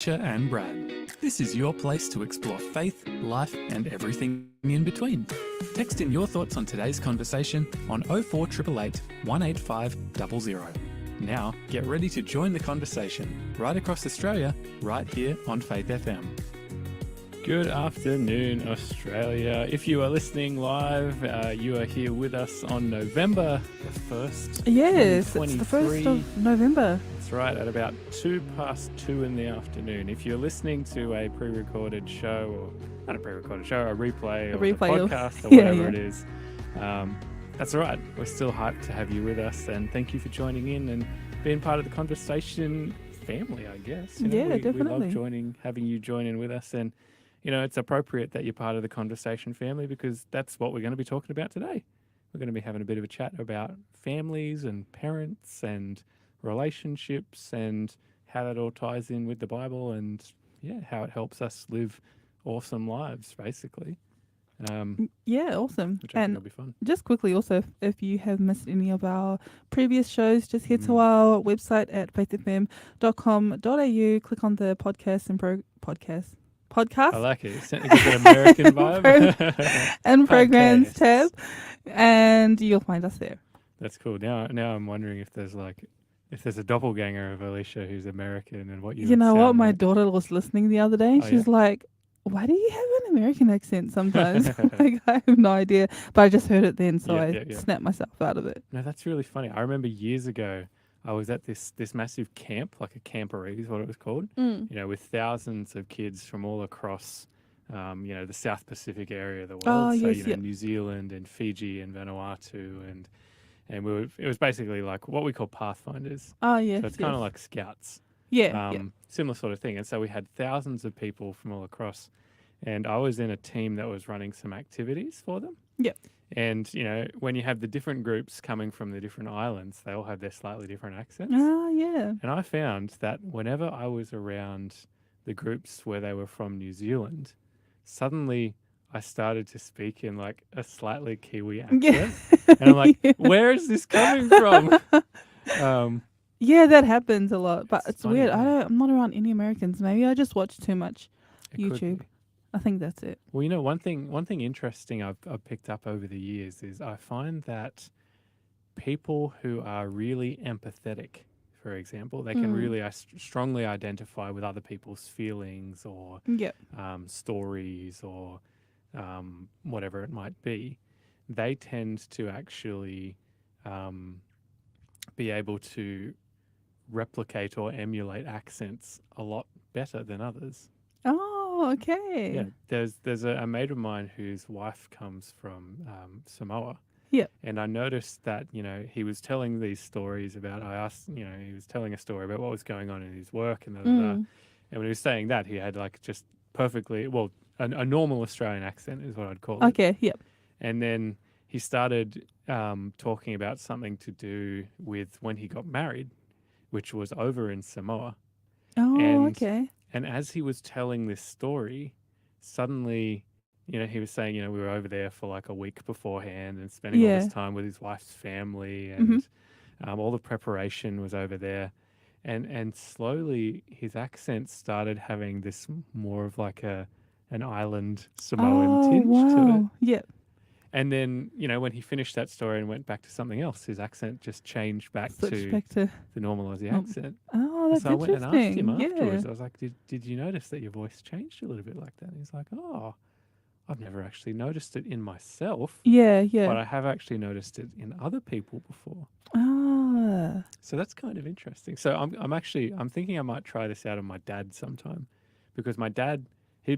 And Brad. This is your place to explore faith, life, and everything in between. Text in your thoughts on today's conversation on 04888 185 00. Now, get ready to join the conversation right across Australia, right here on Faith FM. Good afternoon, Australia. If you are listening live, you are here with us on November the 1st. Yes, it's the 1st of November. That's right, at about 2:02 in the afternoon. If you're listening to a pre-recorded show, or not a pre-recorded show, a replay or a podcast or whatever it is, that's all right. We're still hyped to have you with us, and thank you for joining in and being part of the conversation family, I guess. Definitely. We love having you join in with us, and it's appropriate that you're part of the conversation family because that's what we're going to be talking about today. We're going to be having a bit of a chat about families and parents and relationships and how that all ties in with the Bible and, how it helps us live awesome lives, basically. Awesome. Which I think will be fun. Just quickly also, if you have missed any of our previous shows, just head to our website at faithfm.com.au, click on the podcast and podcast. I like it. It's an American vibe. And programs tab, and you'll find us there. That's cool. Now I'm wondering if there's a doppelganger of Alicia who's American and what you. You know what? My like. daughter was listening the other day. She's like, "Why do you have an American accent sometimes?" Like, I have no idea, but I just heard it then, so I snapped myself out of it. No, that's really funny. I remember years ago, I was at this massive camp, like a camporee is what it was called, with thousands of kids from all across, the South Pacific area of the world. New Zealand and Fiji and Vanuatu and it was basically like what we call pathfinders. Oh, yes. So it's kind of like scouts. Similar sort of thing. And so we had thousands of people from all across, and I was in a team that was running some activities for them. Yep. And, when you have the different groups coming from the different islands, they all have their slightly different accents. Oh, yeah. And I found that whenever I was around the groups where they were from New Zealand, suddenly I started to speak in like a slightly Kiwi accent. And I'm like, where is this coming from? That happens a lot, but it's funny, weird. I'm not around any Americans. Maybe I just watch too much YouTube. I think that's it. Well, one thing interesting I've picked up over the years is I find that people who are really empathetic, for example, they can really strongly identify with other people's feelings or stories or whatever it might be. They tend to actually be able to replicate or emulate accents a lot better than others. Oh, okay. Yeah, there's a mate of mine whose wife comes from Samoa. Yeah. And I noticed that, he was telling these stories about, he was telling a story about what was going on in his work and and when he was saying that, he had like just perfectly, a normal Australian accent is what I'd call it. Okay, yep. And then he started talking about something to do with when he got married, which was over in Samoa. Oh, okay. And as he was telling this story, suddenly, he was saying, we were over there for like a week beforehand and spending all this time with his wife's family and all the preparation was over there. And slowly his accent started having this more of like an island Samoan tinge to it. Yep. And then, when he finished that story and went back to something else, his accent just changed back to the normal Aussie accent. Oh, that's so I went and asked him interesting. afterwards. I was like, did you notice that your voice changed a little bit like that? And he's like, oh, I've never actually noticed it in myself. Yeah. But I have actually noticed it in other people before. Ah. So that's kind of interesting. So I'm thinking I might try this out on my dad sometime, because my dad,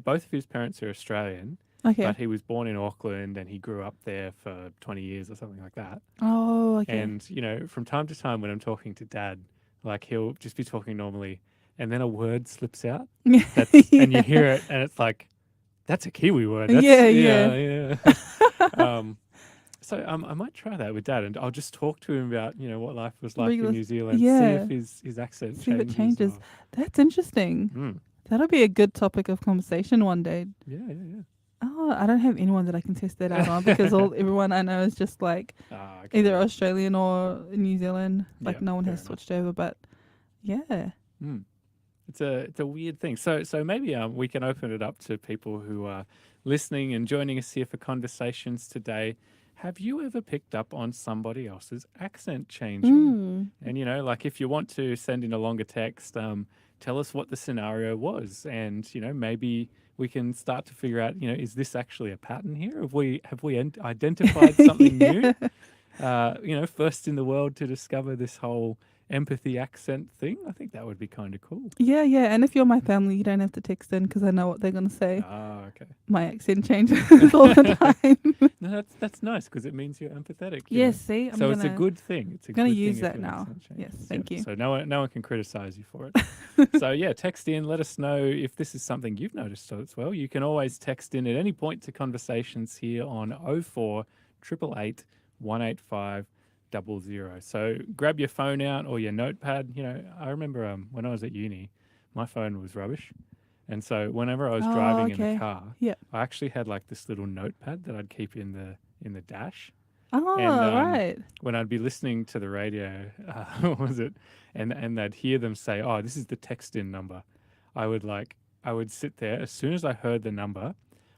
both of his parents are Australian. Okay. But he was born in Auckland and he grew up there for 20 years or something like that. Oh, okay. And, from time to time when I'm talking to Dad, like he'll just be talking normally and then a word slips out and you hear it and it's like, that's a Kiwi word. That's, yeah. So I might try that with Dad and I'll just talk to him about, what life was like in New Zealand. See if his accent changes. See if it changes. That's interesting. That'll be a good topic of conversation one day. Yeah. Oh, I don't have anyone that I can test that out on because everyone I know is just like either Australian or New Zealand. Like no one has switched over, but yeah. It's a weird thing. So maybe we can open it up to people who are listening and joining us here for conversations today. Have you ever picked up on somebody else's accent changing? Mm. And like if you want to send in a longer text, tell us what the scenario was, and maybe we can start to figure out, is this actually a pattern here? Have we identified something new? Yeah. First in the world to discover this whole empathy accent thing. I think that would be kind of cool. Yeah, yeah. And if you're my family, you don't have to text in because I know what they're going to say. Ah, okay. My accent changes all the time. No, that's nice because it means you're empathetic. Yes, see, so it's a good thing. It's a gonna good use thing that if your now. accent changes. Yes, thank you. So no one can criticize you for it. So yeah, text in. Let us know if this is something you've noticed as well. You can always text in at any point to conversations here on 04 888 185 00. So grab your phone out or your notepad. I remember when I was at uni, my phone was rubbish. And so whenever I was driving in the car, Yeah. I actually had like this little notepad that I'd keep in the dash. Oh, And right. when I'd be listening to the radio, what was it? And they'd hear them say, "Oh, this is the text in number." I would sit there as soon as I heard the number,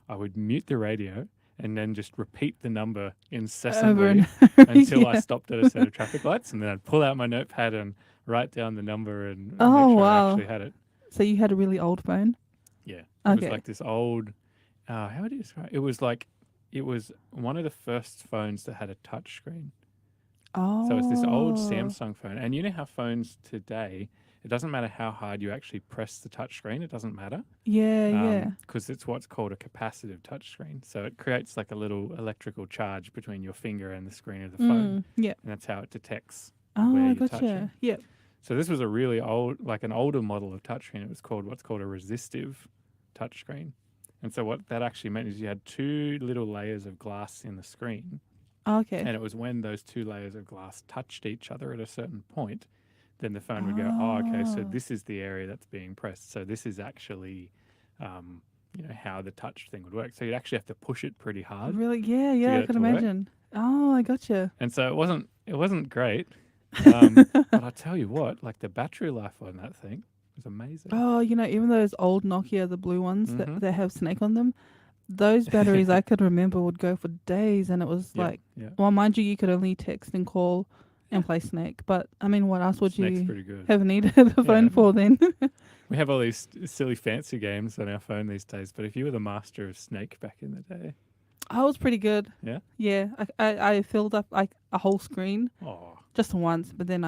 I would mute the radio and then just repeat the number Over incessantly and until I yeah. stopped at a set of traffic lights, and then I'd pull out my notepad and write down the number and Oh, make sure I wow. actually had it. So you had a really old phone? Yeah. It was Okay. like this old, how do you describe it? It was one of the first phones that had a touch screen. Oh. So it's this old Samsung phone. And you know how phones today, it doesn't matter how hard you actually press the touch screen, it doesn't matter. Yeah, yeah. Because it's what's called a capacitive touch screen. So it creates like a little electrical charge between your finger and the screen of the phone. Yeah. And that's how it detects Oh, where I you're gotcha. touching. Yeah. So this was a really old, like an older model of touchscreen. It was called what's called a resistive touchscreen. And so what that actually meant is you had two little layers of glass in the screen. Okay. And it was when those two layers of glass touched each other at a certain point, then the phone would go, oh, okay, so this is the area that's being pressed. So this is actually, how the touch thing would work. So you'd actually have to push it pretty hard. Really? Yeah, get I it could to work. imagine. Oh, I gotcha. And so it wasn't great. But I tell you what, like the battery life on that thing was amazing. Oh, even those old Nokia, the blue ones Mhm. that have Snake on them, those batteries I could remember would go for days, and it was Yeah, like, yeah. well, mind you could only text and call and play Snake. But I mean, what else would Snake's you pretty good. have needed a phone for then? We have all these silly fancy games on our phone these days, but if you were the master of Snake back in the day, I was pretty good. yeah? Yeah, I filled up like a whole screen Oh, just once, but then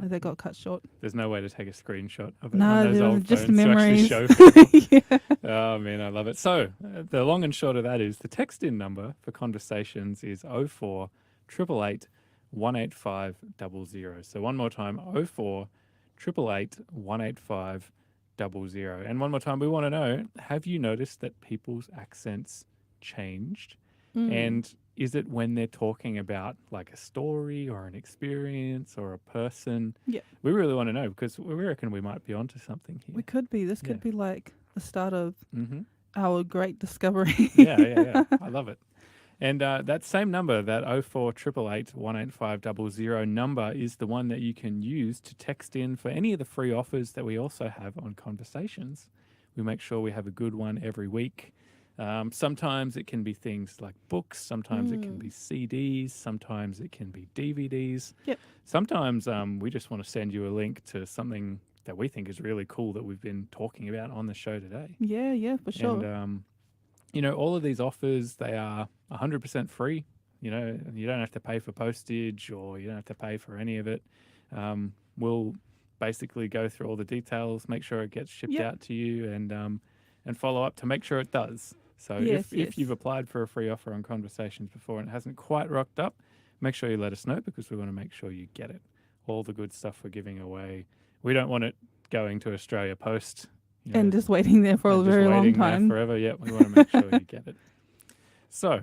they got cut short. there's no way to take a screenshot of it No, on those there was old just phones memories. to actually show people. Yeah. Oh, man, I love it. So the long and short of that is the text-in number for conversations is 04 888 185 00. So one more time, 04 888 185 00. And one more time, we want to know, have you noticed that people's accents changed? And is it when they're talking about like a story or an experience or a person? Yeah. We really want to know because we reckon we might be onto something here. We could be. This Yeah. could be like the start of Mm-hmm. our great discovery. Yeah. I love it. And that same number, that 04 888 185 00 number, is the one that you can use to text in for any of the free offers that we also have on Conversations. We make sure we have a good one every week. Sometimes it can be things like books, sometimes it can be CDs, sometimes it can be DVDs. Yep. Sometimes we just want to send you a link to something that we think is really cool that we've been talking about on the show today. Yeah, for sure. And, all of these offers, they are 100% free. You don't have to pay for postage or you don't have to pay for any of it. We'll basically go through all the details, make sure it gets shipped out to you and follow up to make sure it does. So Yes, if you've applied for a free offer on Conversations before and it hasn't quite rocked up, make sure you let us know because we want to make sure you get it. All the good stuff we're giving away. We don't want it going to Australia Post. And just waiting there for a very long time. Forever. Yeah, we want to make sure you get it. So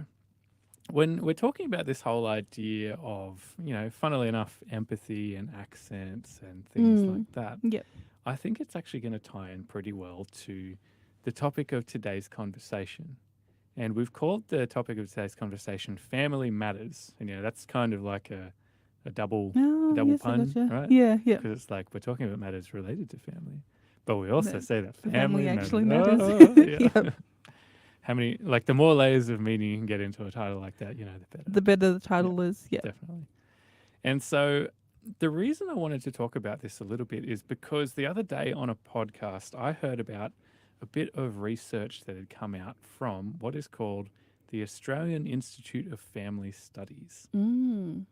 when we're talking about this whole idea of, funnily enough, empathy and accents and things like that, Yep. I think it's actually going to tie in pretty well to the topic of today's conversation. And we've called the topic of today's conversation Family Matters. And, that's kind of like a double yes, I pun, gotcha. right? Yeah, yeah. Because it's like we're talking about matters related to family, but we also say that Family family actually matters. matters. Yeah. Yep. How many, like the more layers of meaning you can get into a title like that, the better. The better the title is. Yeah. Definitely. And so the reason I wanted to talk about this a little bit is because the other day on a podcast, I heard about a bit of research that had come out from what is called the Australian Institute of Family Studies. Mm.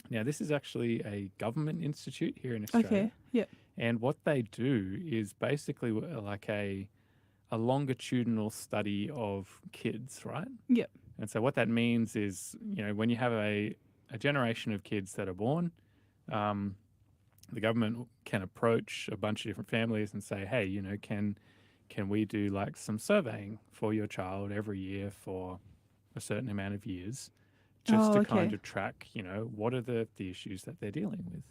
Now, this is actually a government institute here in Australia. Okay. Yeah. And what they do is basically like a longitudinal study of kids, right? Yeah. And so what that means is, when you have a generation of kids that are born, the government can approach a bunch of different families and say, hey, can we do like some surveying for your child every year for a certain amount of years, just to kind of track, what are the issues that they're dealing with.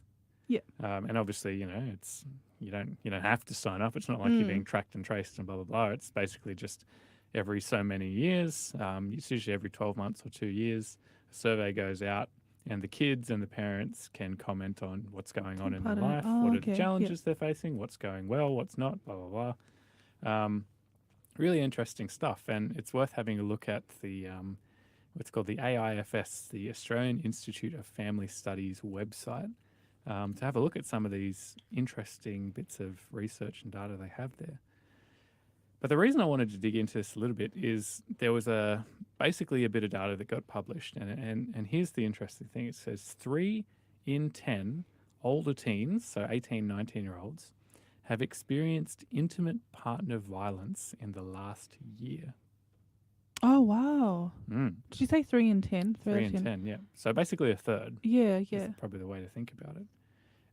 Yeah. And obviously, it's you don't have to sign up. It's not like you're being tracked and traced and blah blah blah. It's basically just every so many years. It's usually every 12 months or 2 years. A survey goes out, and the kids and the parents can comment on what's going on in their life, what are the challenges they're facing, what's going well, what's not, blah blah blah. Really interesting stuff, and it's worth having a look at the what's called the AIFS, the Australian Institute of Family Studies website, to have a look at some of these interesting bits of research and data they have there. But the reason I wanted to dig into this a little bit is there was basically a bit of data that got published, and here's the interesting thing. It says 3 in 10 older teens, so 18, 19-year-olds, have experienced intimate partner violence in the last year. Oh, wow. Mm. Did you say 3 in 10? 3 in 10, yeah. So basically a third. Yeah, yeah. Is probably the way to think about it.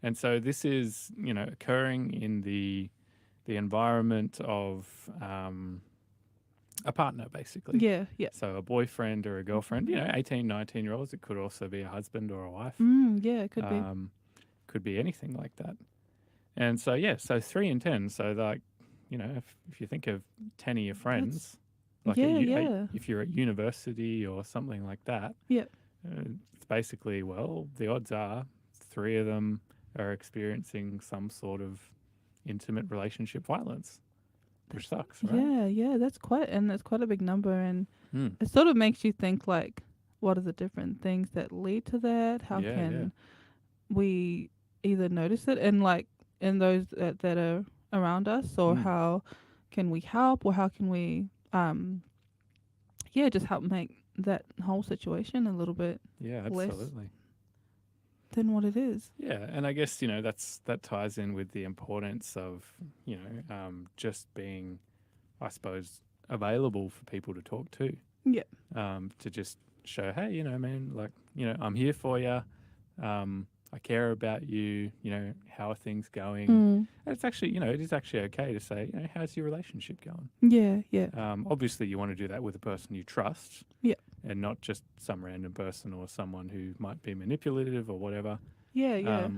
And so this is, occurring in the environment of a partner, basically. Yeah, yeah. So a boyfriend or a girlfriend, 18, 19-year-olds. It could also be a husband or a wife. Yeah, it could be. Could be anything like that. And so, so 3 in 10. So, like, if you think of 10 of your friends, if you're at university or something like that, it's basically, the odds are 3 of them are experiencing some sort of intimate relationship violence, which sucks, right? Yeah, that's quite a big number, and it sort of makes you think, like, what are the different things that lead to that? How can we either notice it and, like, in those that are around us, or how can we help, or how can we just help make that whole situation a little bit less than what it is. Yeah, and I guess, that ties in with the importance of, just being, I suppose, available for people to talk to. Yeah. To just show, hey, man, like, I'm here for you. I care about you, how are things going? And it's actually, it is actually okay to say, how's your relationship going? Yeah, yeah. Obviously, you want to do that with a person you trust. Yeah. And not just some random person or someone who might be manipulative or whatever. Yeah, yeah.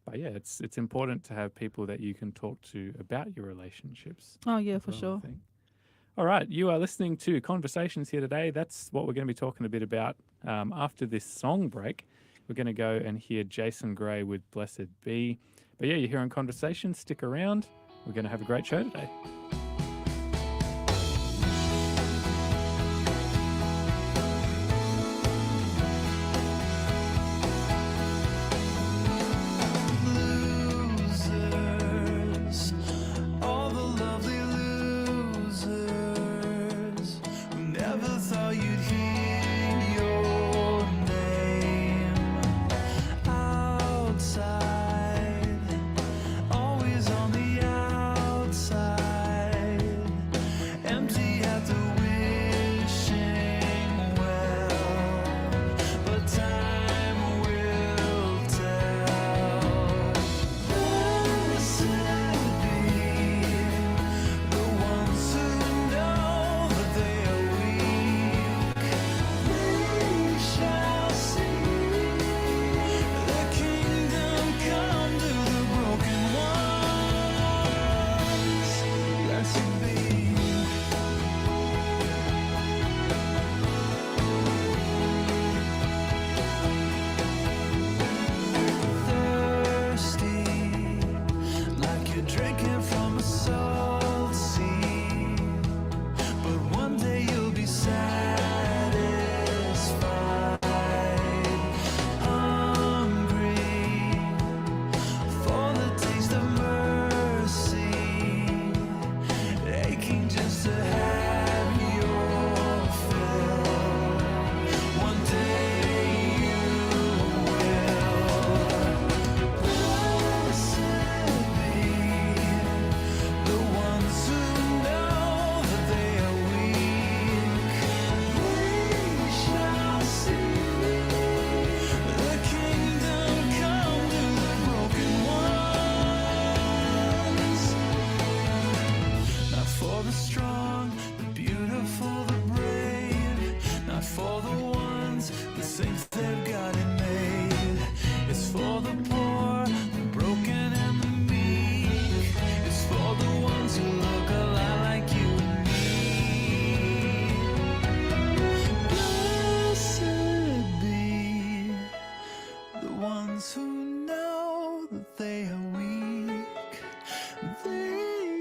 But yeah, it's important to have people that you can talk to about your relationships. Oh, yeah, for sure. All right, you are listening to Conversations here today. That's what we're going to be talking a bit about after this song break. We're going to go and hear Jason Gray with Blessed Be. But yeah, you're here on Conversations. Stick around. We're going to have a great show today. Always on the outside.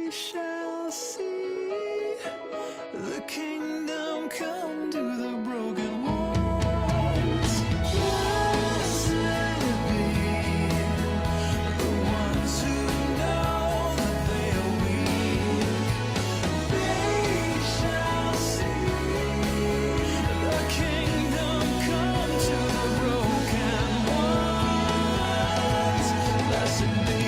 we shall see the kingdom come to the broken ones. Blessed be the ones who know that they are weak. They shall see the kingdom come to the broken ones. Blessed be.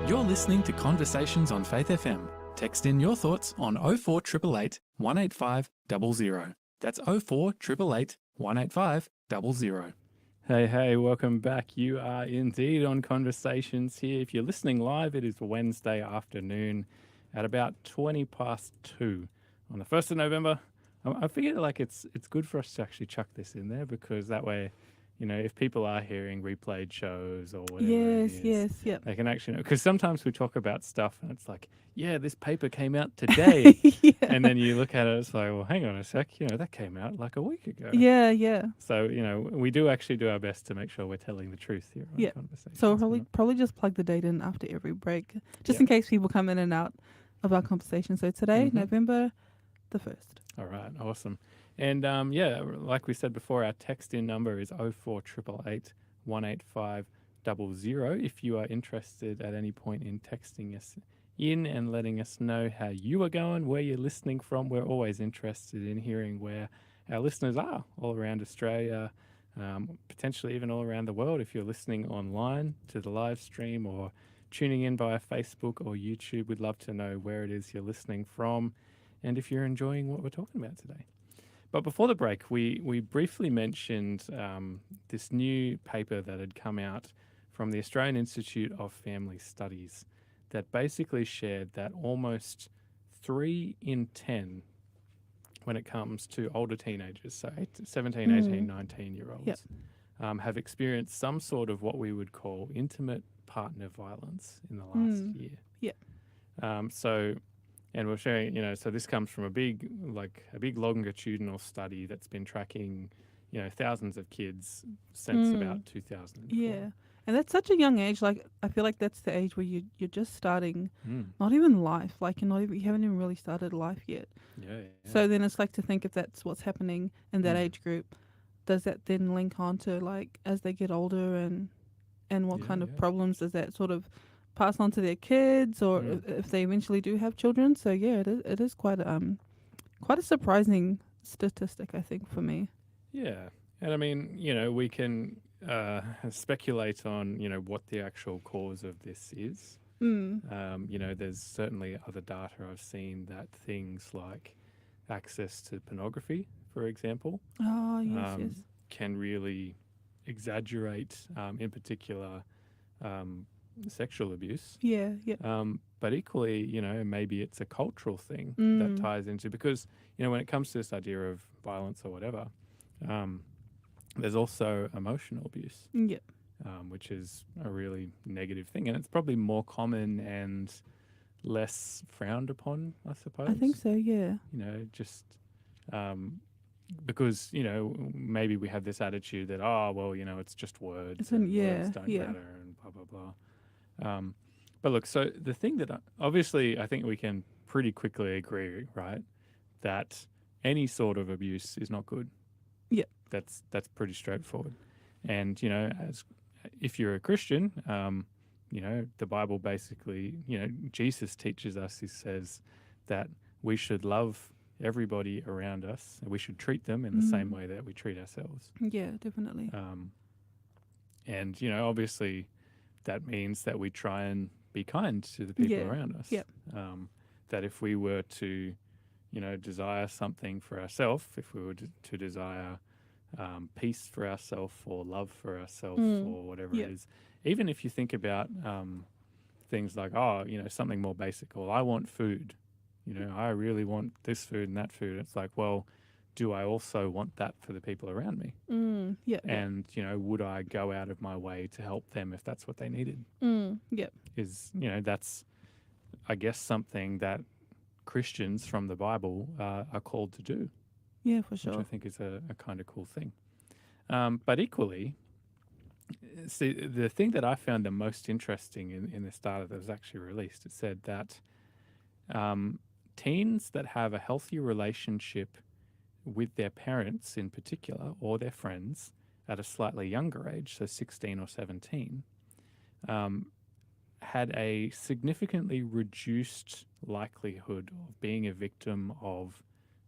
You're listening to Conversations on Faith FM. Text in your thoughts on 04888 185 00. That's 04888 185 00. Hey, welcome back. You are indeed on Conversations here. If you're listening live, it is Wednesday afternoon at about 20 past 2 on the 1st of November. I figured like it's good for us to actually chuck this in there because that way, you know, if people are hearing replayed shows or whatever Yep. they can actually know. Because sometimes we talk about stuff and it's like, yeah, this paper came out today. And then you look at it, it's like, well, hang on a sec, you know, that came out like a week ago. Yeah. So, you know, we do actually do our best to make sure we're telling the truth here on Conversations. So we'll probably just plug the date in after every break, just in case people come in and out of our conversation. So today, November the 1st. All right, awesome. And like we said before, our text in number is 04888 185 00. If you are interested at any point in texting us in and letting us know how you are going, where you're listening from, we're always interested in hearing where our listeners are all around Australia, potentially even all around the world. If you're listening online to the live stream or tuning in via Facebook or YouTube, we'd love to know where it is you're listening from and if you're enjoying what we're talking about today. But before the break, we briefly mentioned this new paper that had come out from the Australian Institute of Family Studies that basically shared that almost 3 in 10 when it comes to older teenagers, so 17, 18, 19-year-olds, have experienced some sort of what we would call intimate partner violence in the last year. And we're sharing, you know, so this comes from a big longitudinal study that's been tracking, you know, thousands of kids since about 2004. Yeah. And that's such a young age. Like, I feel like that's the age where you're just starting, not even life. Like, you haven't even really started life yet. Yeah. So then it's like to think if that's what's happening in that age group, does that then link on to, like, as they get older and what kind of problems does that sort of pass on to their kids or if they eventually do have children? So yeah, it is quite a surprising statistic, I think, for me. Yeah. And I mean, you know, we can speculate on, you know, what the actual cause of this is. You know, there's certainly other data I've seen that things like access to pornography, for example, can really exaggerate, in particular, sexual abuse. But equally, you know, maybe it's a cultural thing that ties into, because, you know, when it comes to this idea of violence or whatever, there's also emotional abuse, which is a really negative thing. And it's probably more common and less frowned upon, I suppose. I think so, yeah. You know, just because, you know, maybe we have this attitude that, oh, well, you know, it's just words and words don't matter and blah, blah, blah. But look, so the thing that obviously I think we can pretty quickly agree, right, that any sort of abuse is not good. Yeah. That's pretty straightforward. And, you know, if you're a Christian, you know, the Bible basically, you know, Jesus teaches us, he says that we should love everybody around us and we should treat them in the same way that we treat ourselves. Yeah, definitely. And, you know, obviously that means that we try and be kind to the people around us. That if we were to, you know, desire something for ourselves, if we were to desire peace for ourselves or love for ourselves or whatever it is, even if you think about things like, oh, you know, something more basic, or I want food, you know, I really want this food and that food. It's like, well, do I also want that for the people around me? Yeah. And, would I go out of my way to help them if that's what they needed? Yeah. That's, I guess, something that Christians from the Bible are called to do. Yeah, for Which I sure. think is a kind of cool thing. But equally, see, the thing that I found the most interesting in this data that was actually released, it said that teens that have a healthy relationship with their parents in particular or their friends at a slightly younger age, so 16 or 17, had a significantly reduced likelihood of being a victim of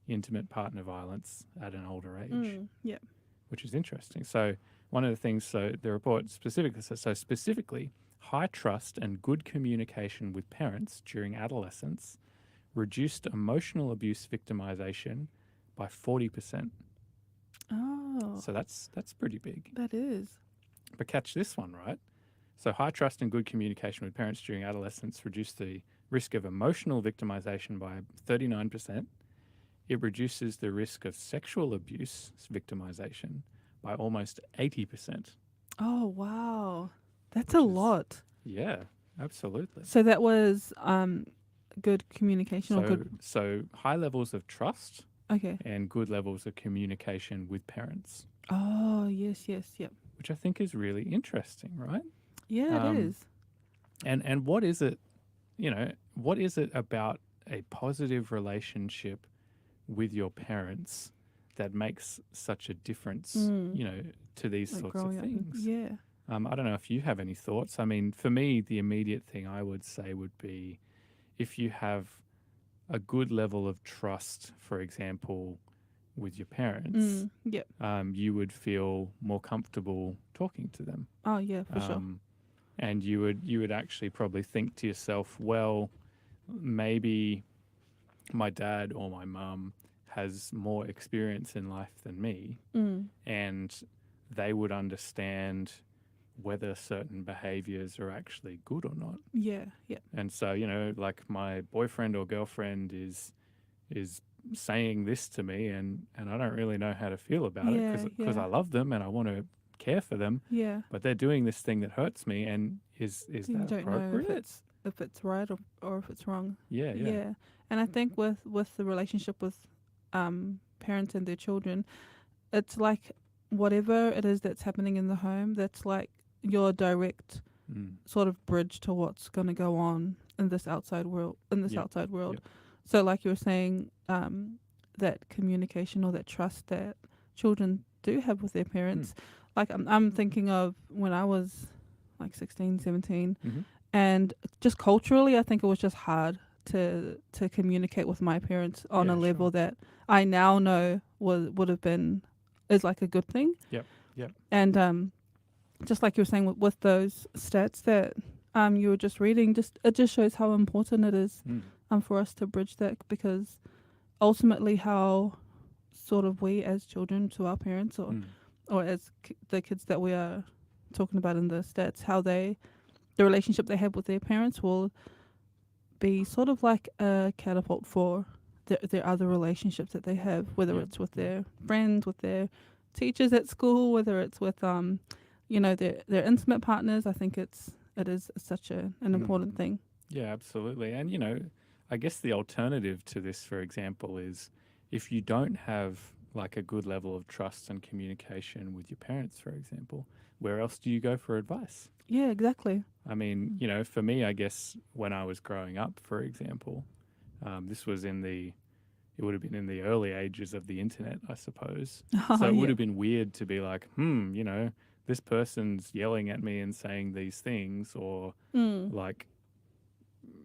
intimate partner violence at an older age, Yeah. which is interesting. So one of the things, so the report specifically says, so specifically, high trust and good communication with parents during adolescence reduced emotional abuse victimization by 40%. Oh, So that's pretty big. that is. But catch this one, right? So high trust and good communication with parents during adolescence reduced the risk of emotional victimization by 39%. It reduces the risk of sexual abuse victimization by almost 80%. Oh, wow. That's Which a is- lot. Yeah, absolutely. So that was good communication or good. So high levels of trust Okay. and good levels of communication with parents, Oh, yes, yep. which I think is really interesting, right? Yeah, it is. And what is it, what is it about a positive relationship with your parents that makes such a difference, to these Like sorts of growing up. things? Yeah. I don't know if you have any thoughts. I mean, for me, the immediate thing I would say would be if you have a good level of trust, for example, with your parents, Yep. you would feel more comfortable talking to them. Oh, yeah, for sure. And you would actually probably think to yourself, well, maybe my dad or my mum has more experience in life than me, and they would understand whether certain behaviors are actually good or not. Yeah, yeah. And so, like my boyfriend or girlfriend is saying this to me, and I don't really know how to feel about it because I love them and I want to care for them, Yeah. but they're doing this thing that hurts me, and is You that don't know appropriate? if it's right or if it's wrong. Yeah. Yeah. And I think with the relationship with parents and their children, it's like whatever it is that's happening in the home, that's like your direct sort of bridge to what's going to go on in this outside world. Yep. So, like you were saying, that communication or that trust that children do have with their parents. Like I'm thinking of when I was like 16, 17, and just culturally, I think it was just hard to communicate with my parents on a level that I now know would have been is like a good thing. Yep. And just like you were saying with those stats that you were just reading, it just shows how important it is for us to bridge that, because ultimately how sort of we as children to our parents or as the kids that we are talking about in the stats, how the relationship they have with their parents will be sort of like a catapult for their other relationships that they have, whether it's with their friends, with their teachers at school, whether it's with their intimate partners. I think it is such an important thing. Yeah, absolutely. And I guess the alternative to this, for example, is if you don't have like a good level of trust and communication with your parents, for example, where else do you go for advice? Yeah, exactly. I mean, for me, I guess when I was growing up, for example, this was it would have been in the early ages of the internet, I suppose. So it would have been weird to be like, this person's yelling at me and saying these things, or like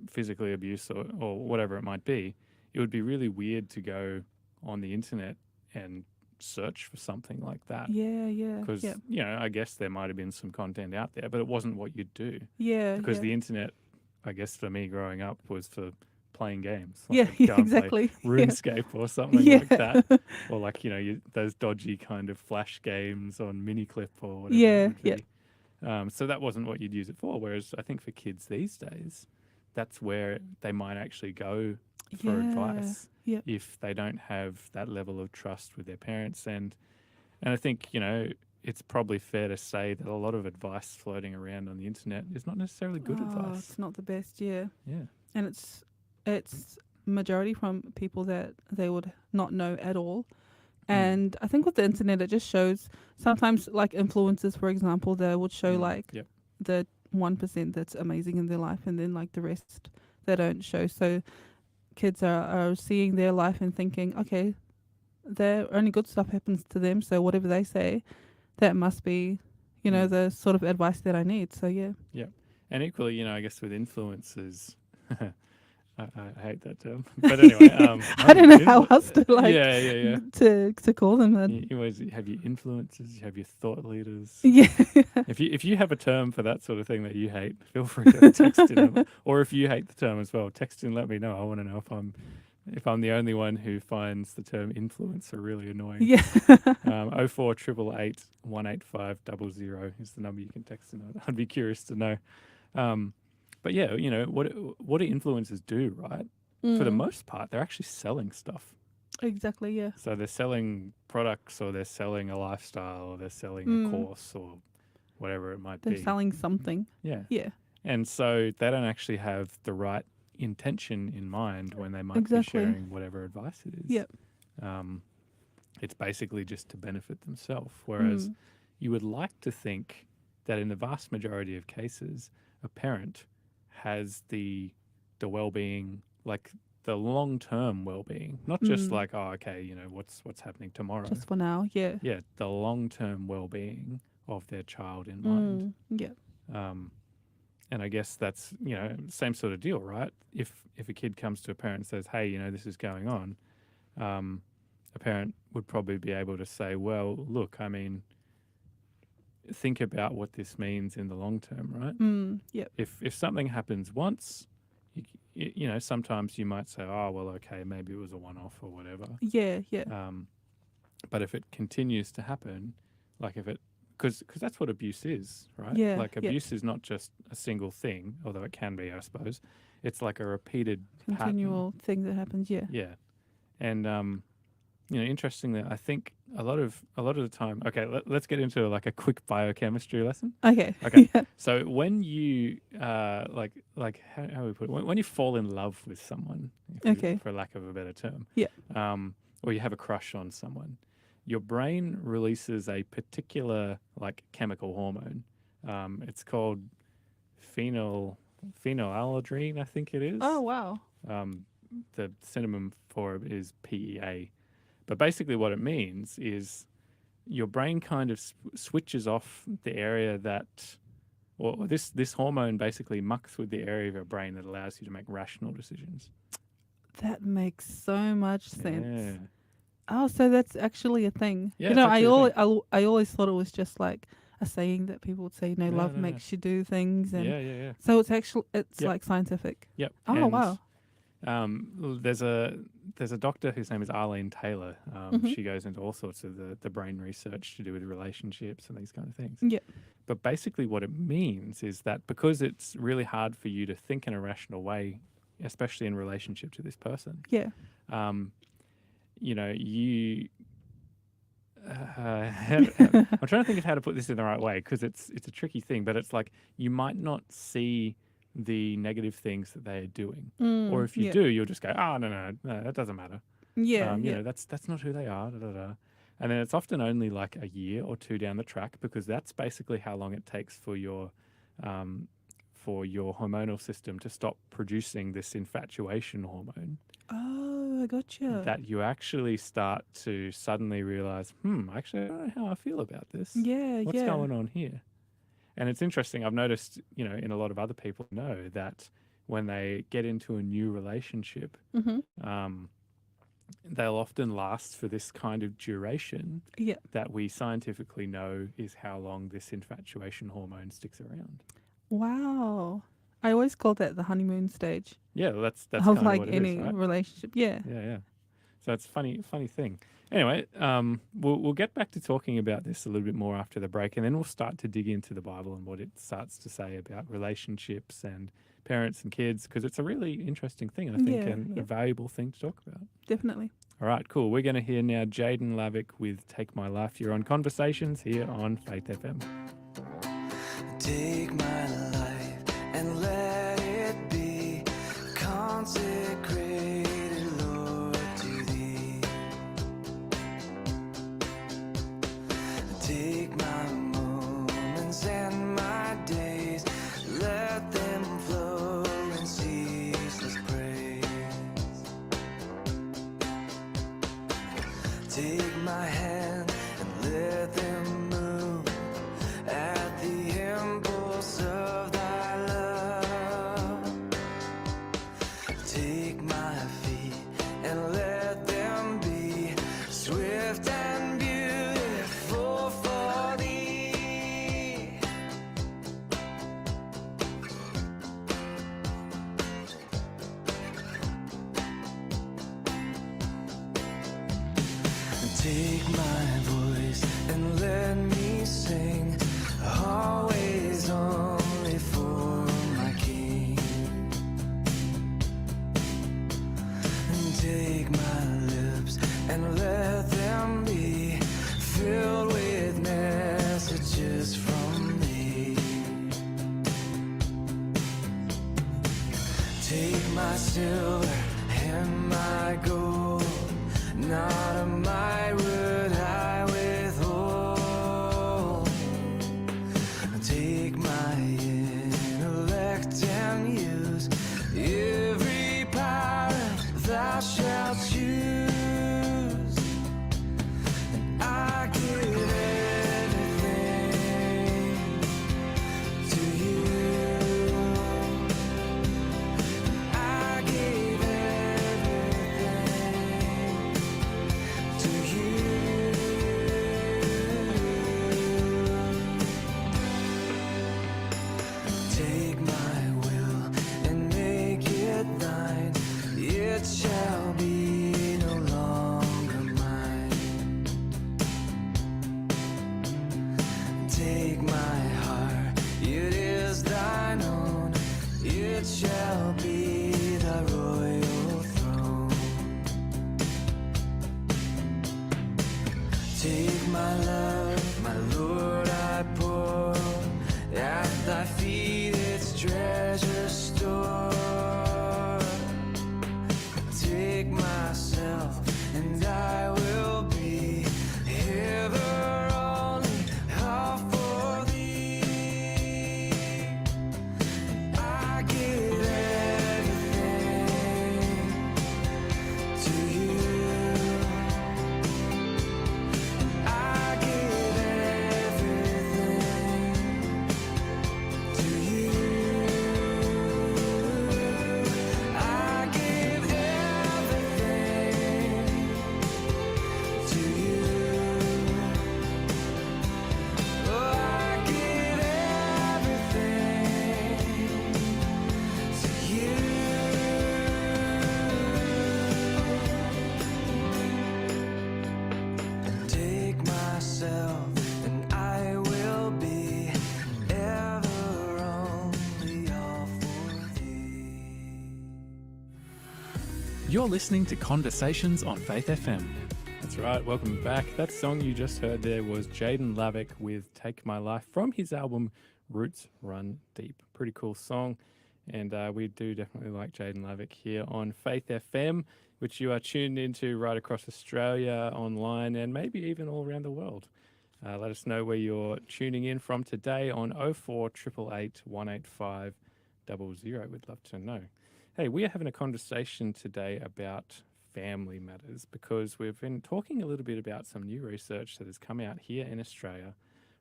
physically abuse or whatever it might be. It would be really weird to go on the internet and search for something like that. Yeah. Because, I guess there might have been some content out there, but it wasn't what you'd do. Yeah. Because the internet, I guess for me growing up, was for playing games. Like exactly. Play RuneScape or something like that. Or like, those dodgy kind of flash games on Miniclip or whatever it would be. So that wasn't what you'd use it for. Whereas I think for kids these days, that's where they might actually go for Yeah. advice Yep. if they don't have that level of trust with their parents. And I think, it's probably fair to say that a lot of advice floating around on the internet is not necessarily good Oh, advice. it's not the best. Yeah. Yeah. And it's majority from people that they would not know at all. And I think with the internet, it just shows sometimes, like influencers, for example, they would show like Yep. the 1% that's amazing in their life, and then like the rest they don't show. So kids are seeing their life and thinking, okay, only good stuff happens to them. So whatever they say, that must be, the sort of advice that I need. So yeah. Yep. And equally, I guess with influencers, I hate that term. But anyway, I don't know how else to yeah. to call them. You always have your influencers, you have your thought leaders. Yeah. If you have a term for that sort of thing that you hate, feel free to text in. Or if you hate the term as well, text in. Let me know. I want to know if I'm the only one who finds the term influencer really annoying. Yeah. 048888 18500 is the number you can text in. I'd be curious to know. But yeah, what do influencers do, right? For the most part, they're actually selling stuff. Exactly, yeah. So they're selling products, or they're selling a lifestyle, or they're selling a course, or whatever it might be. They're selling something. Yeah. Yeah. And so they don't actually have the right intention in mind when they might be sharing whatever advice it is. Yep. It's basically just to benefit themselves. Whereas you would like to think that in the vast majority of cases, a parent has the well-being, like the long-term well-being, not just like, oh, okay, what's happening tomorrow. Just for now, yeah. Yeah, the long-term well-being of their child in mind. Yeah. And I guess that's, same sort of deal, right? If a kid comes to a parent and says, hey, this is going on, a parent would probably be able to say, well, look, I mean, think about what this means in the long term, right? Yep. If something happens once, sometimes you might say, oh, well, okay, maybe it was a one-off or whatever. Yeah. But if it continues to happen, like because that's what abuse is, right? Yeah. Like abuse is not just a single thing, although it can be, I suppose. It's like a repeated continual thing that happens. Yeah. Yeah. And interestingly, I think a lot of the time. Okay, let's get into like a quick biochemistry lesson. Okay. Yeah. So when you like how we put it, when you fall in love with someone, for lack of a better term, or you have a crush on someone, your brain releases a particular like chemical hormone. It's called phenylalladrine, I think it is. Oh wow. The synonym for it is PEA. But basically what it means is your brain kind of switches off the area that, or this hormone basically mucks with the area of your brain that allows you to make rational decisions. That makes so much sense. Yeah. Oh, so that's actually a thing. Yeah, I always thought it was just like a saying that people would say, love makes you do things. And yeah. So it's like scientific. Yep. Oh, and wow. There's a doctor whose name is Arlene Taylor. She goes into all sorts of the brain research to do with relationships and these kind of things. Yeah. But basically what it means is that because it's really hard for you to think in a rational way, especially in relationship to this person. Yeah. You I'm trying to think of how to put this in the right way, because it's a tricky thing, but it's like you might not see the negative things that they're doing, or if you do, you'll just go, oh no, that doesn't matter. That's not who they are. Da, da, da. And then it's often only like a year or two down the track, because that's basically how long it takes for your hormonal system to stop producing this infatuation hormone. Oh, I gotcha. That you actually start to suddenly realize, actually, I don't know how I feel about this. Yeah, What's going on here? And it's interesting. I've noticed, in a lot of other people know that when they get into a new relationship, they'll often last for this kind of duration that we scientifically know is how long this infatuation hormone sticks around. Wow. I always call that the honeymoon stage. Yeah, well, that's of kind of like what it any is, right? relationship. Yeah. Yeah. So it's funny thing. Anyway, we'll get back to talking about this a little bit more after the break, and then we'll start to dig into the Bible and what it starts to say about relationships and parents and kids, because it's a really interesting thing, I think, and a valuable thing to talk about. Definitely. All right, cool. We're going to hear now Jaden Lavick with Take My Life. You're on Conversations here on Faith FM. Take my life and let it be consecrated, Lord, to Thee. Take my moments and my days, let them flow in ceaseless praise. Take my hand and let them move at the impulse of Thy love. Take my feet and let them be swift and beautiful for Thee. Take my voice and let me sing, always only for my King. And take my lips and let them be filled with messages from Thee. Take my silver and my gold, not of my word I withhold. Take my intellect and use every power Thou shalt choose. And I give everything to You. I give everything to You. Take my will and make it Thine. It shall be no longer mine. Take my heart, it is Thine own. It shall be Thy royal throne. Take my love, my Lord, I pour at Thy feet its treasure store. Take myself and I will be ever only all for Thee. I give everything to You. I give everything to You. I give everything to You. Oh, I give everything to You. Take myself and I will be ever only all for Thee. You're listening to Conversations on Faith FM. That's right, welcome back. That song you just heard there was Jaden Lavick with Take My Life from his album Roots Run Deep. Pretty cool song, and we do definitely like Jaden Lavick here on Faith FM, which you are tuned into right across Australia, online, and maybe even all around the world. Let us know where you're tuning in from today on 04888 185 00. We'd love to know. Hey, we are having a conversation today about family matters because we've been talking a little bit about some new research that has come out here in Australia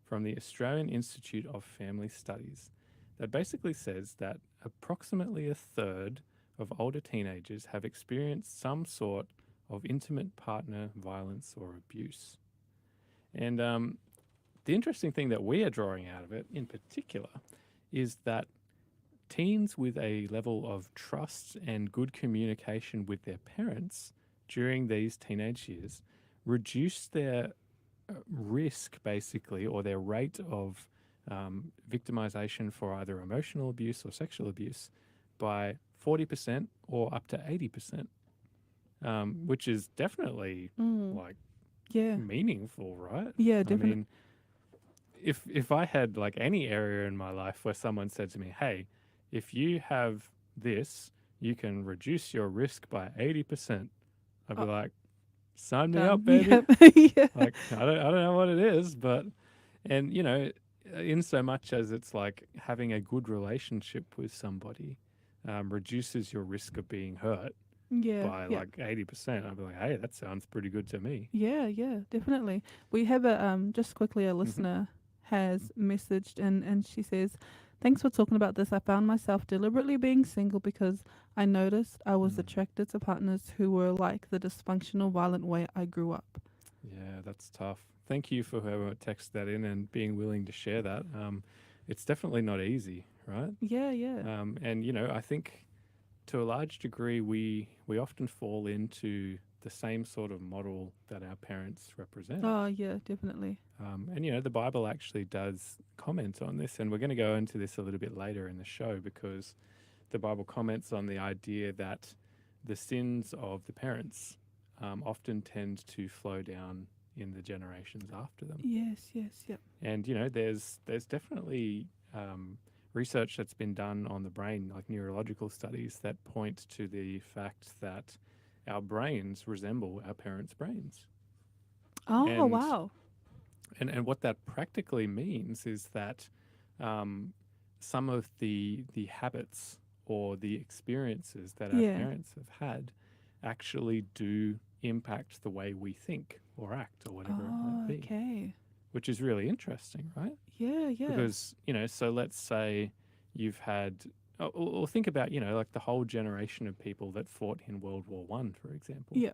from the Australian Institute of Family Studies that basically says that approximately a third of older teenagers have experienced some sort of intimate partner violence or abuse. And the interesting thing that we are drawing out of it in particular is that teens with a level of trust and good communication with their parents during these teenage years reduce their risk, basically, or their rate of victimization for either emotional abuse or sexual abuse by 40% or up to 80%, which is definitely like Yeah. meaningful, right? Yeah, I definitely. mean, if I had like any area in my life where someone said to me, "Hey, if you have this, you can reduce your risk by 80%," I'd be Oh, like, "Sign me up, done. baby." Yep. Yeah. Like I don't know what it is, but and in so much as it's like having a good relationship with somebody reduces your risk of being hurt Yeah. by Yeah. like 80%. I'd be like, hey, that sounds pretty good to me. Yeah, yeah, definitely. We have a just quickly a Hmm. listener has messaged and she says, "Thanks for talking about this. I found myself deliberately being single because I noticed I was attracted to partners who were like the dysfunctional, violent way I grew up." Yeah, that's tough. Thank you for whoever texted that in and being willing to share that. It's definitely not easy, right? Yeah, yeah. And I think to a large degree, we often fall into the same sort of model that our parents represent. Oh, yeah, definitely. And the Bible actually does comment on this, and we're going to go into this a little bit later in the show because the Bible comments on the idea that the sins of the parents often tend to flow down in the generations after them. Yes, yes, yep. And there's definitely research that's been done on the brain, like neurological studies that point to the fact that our brains resemble our parents' brains. Oh, And wow. and what that practically means is that some of the habits or the experiences that our Yeah. parents have had actually do impact the way we think or act or whatever it might Oh, be, okay. which is really interesting, right? Yeah, yeah. Because so let's say you've had or think about like the whole generation of people that fought in World War One, for example, Yeah.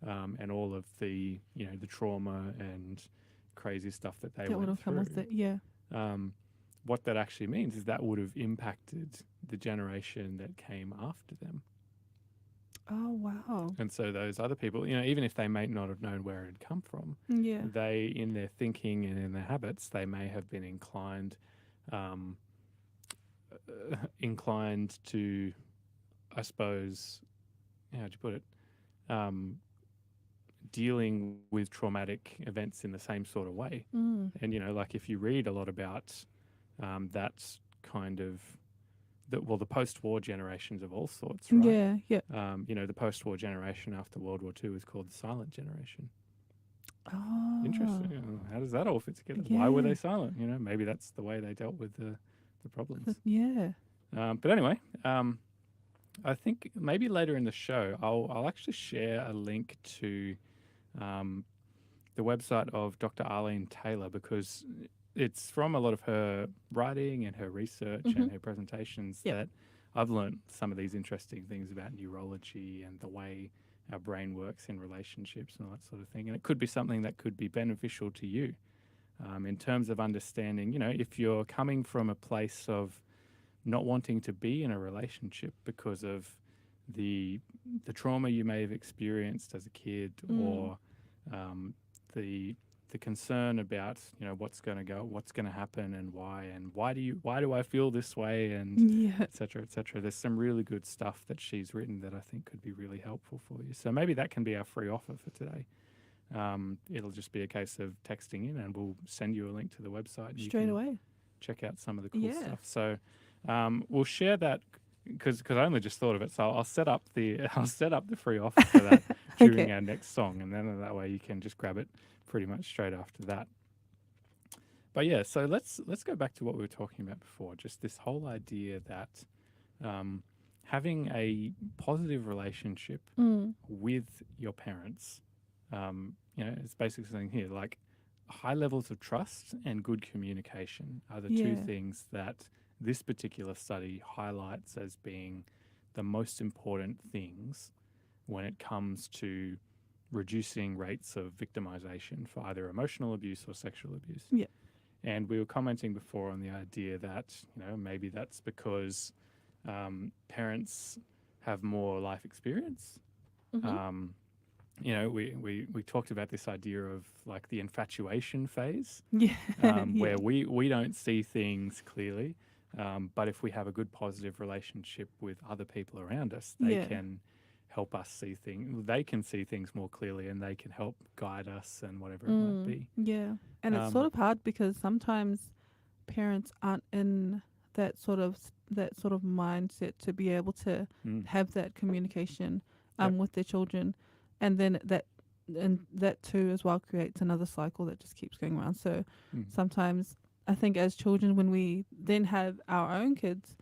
and all of the the trauma and crazy stuff that they That would went have come with through. it. Yeah. What that actually means is that would have impacted the generation that came after them. Oh, wow. And so those other people, even if they may not have known where it had come from, Yeah. they, in their thinking and in their habits, they may have been um, inclined to, I suppose, how'd you put it, dealing with traumatic events in the same sort of way. Mm. And like if you read a lot about that kind of the post-war generations of all sorts, right? Yeah, yeah. The post-war generation after World War II is called the silent generation. Oh. Interesting. How does that all fit together? Yeah. Why were they silent? Maybe that's the way they dealt with the problems. Yeah. But anyway, I think maybe later in the show, I'll actually share a link to the website of Dr. Arlene Taylor because it's from a lot of her writing and her research and her presentations that I've learned some of these interesting things about neurology and the way our brain works in relationships and all that sort of thing. And it could be something that could be beneficial to you in terms of understanding, if you're coming from a place of not wanting to be in a relationship because of the trauma you may have experienced as a kid or the concern about what's going to happen and why do I feel this way and et cetera, et cetera. There's some really good stuff that she's written that I think could be really helpful for you. So maybe that can be our free offer for today. It'll just be a case of texting in and we'll send you a link to the website. Straight away. Check out some of the cool stuff. So we'll share that because I only just thought of it. So I'll set up the free offer for that during our next song, and then that way you can just grab it pretty much straight after that. But yeah, so let's go back to what we were talking about before. Just this whole idea that having a positive relationship with your parents, it's basically saying here like high levels of trust and good communication are the two things that this particular study highlights as being the most important things when it comes to reducing rates of victimization for either emotional abuse or sexual abuse. Yeah. And we were commenting before on the idea that, maybe that's because parents have more life experience. We talked about this idea of like the infatuation phase, where we don't see things clearly, But if we have a good positive relationship with other people around us, they can help us see things. They can see things more clearly, and they can help guide us and whatever it might be. Yeah. And it's sort of hard because sometimes parents aren't in that sort of mindset to be able to have that communication with their children, and then that too as well creates another cycle that just keeps going around. So sometimes I think as children, when we then have our own kids,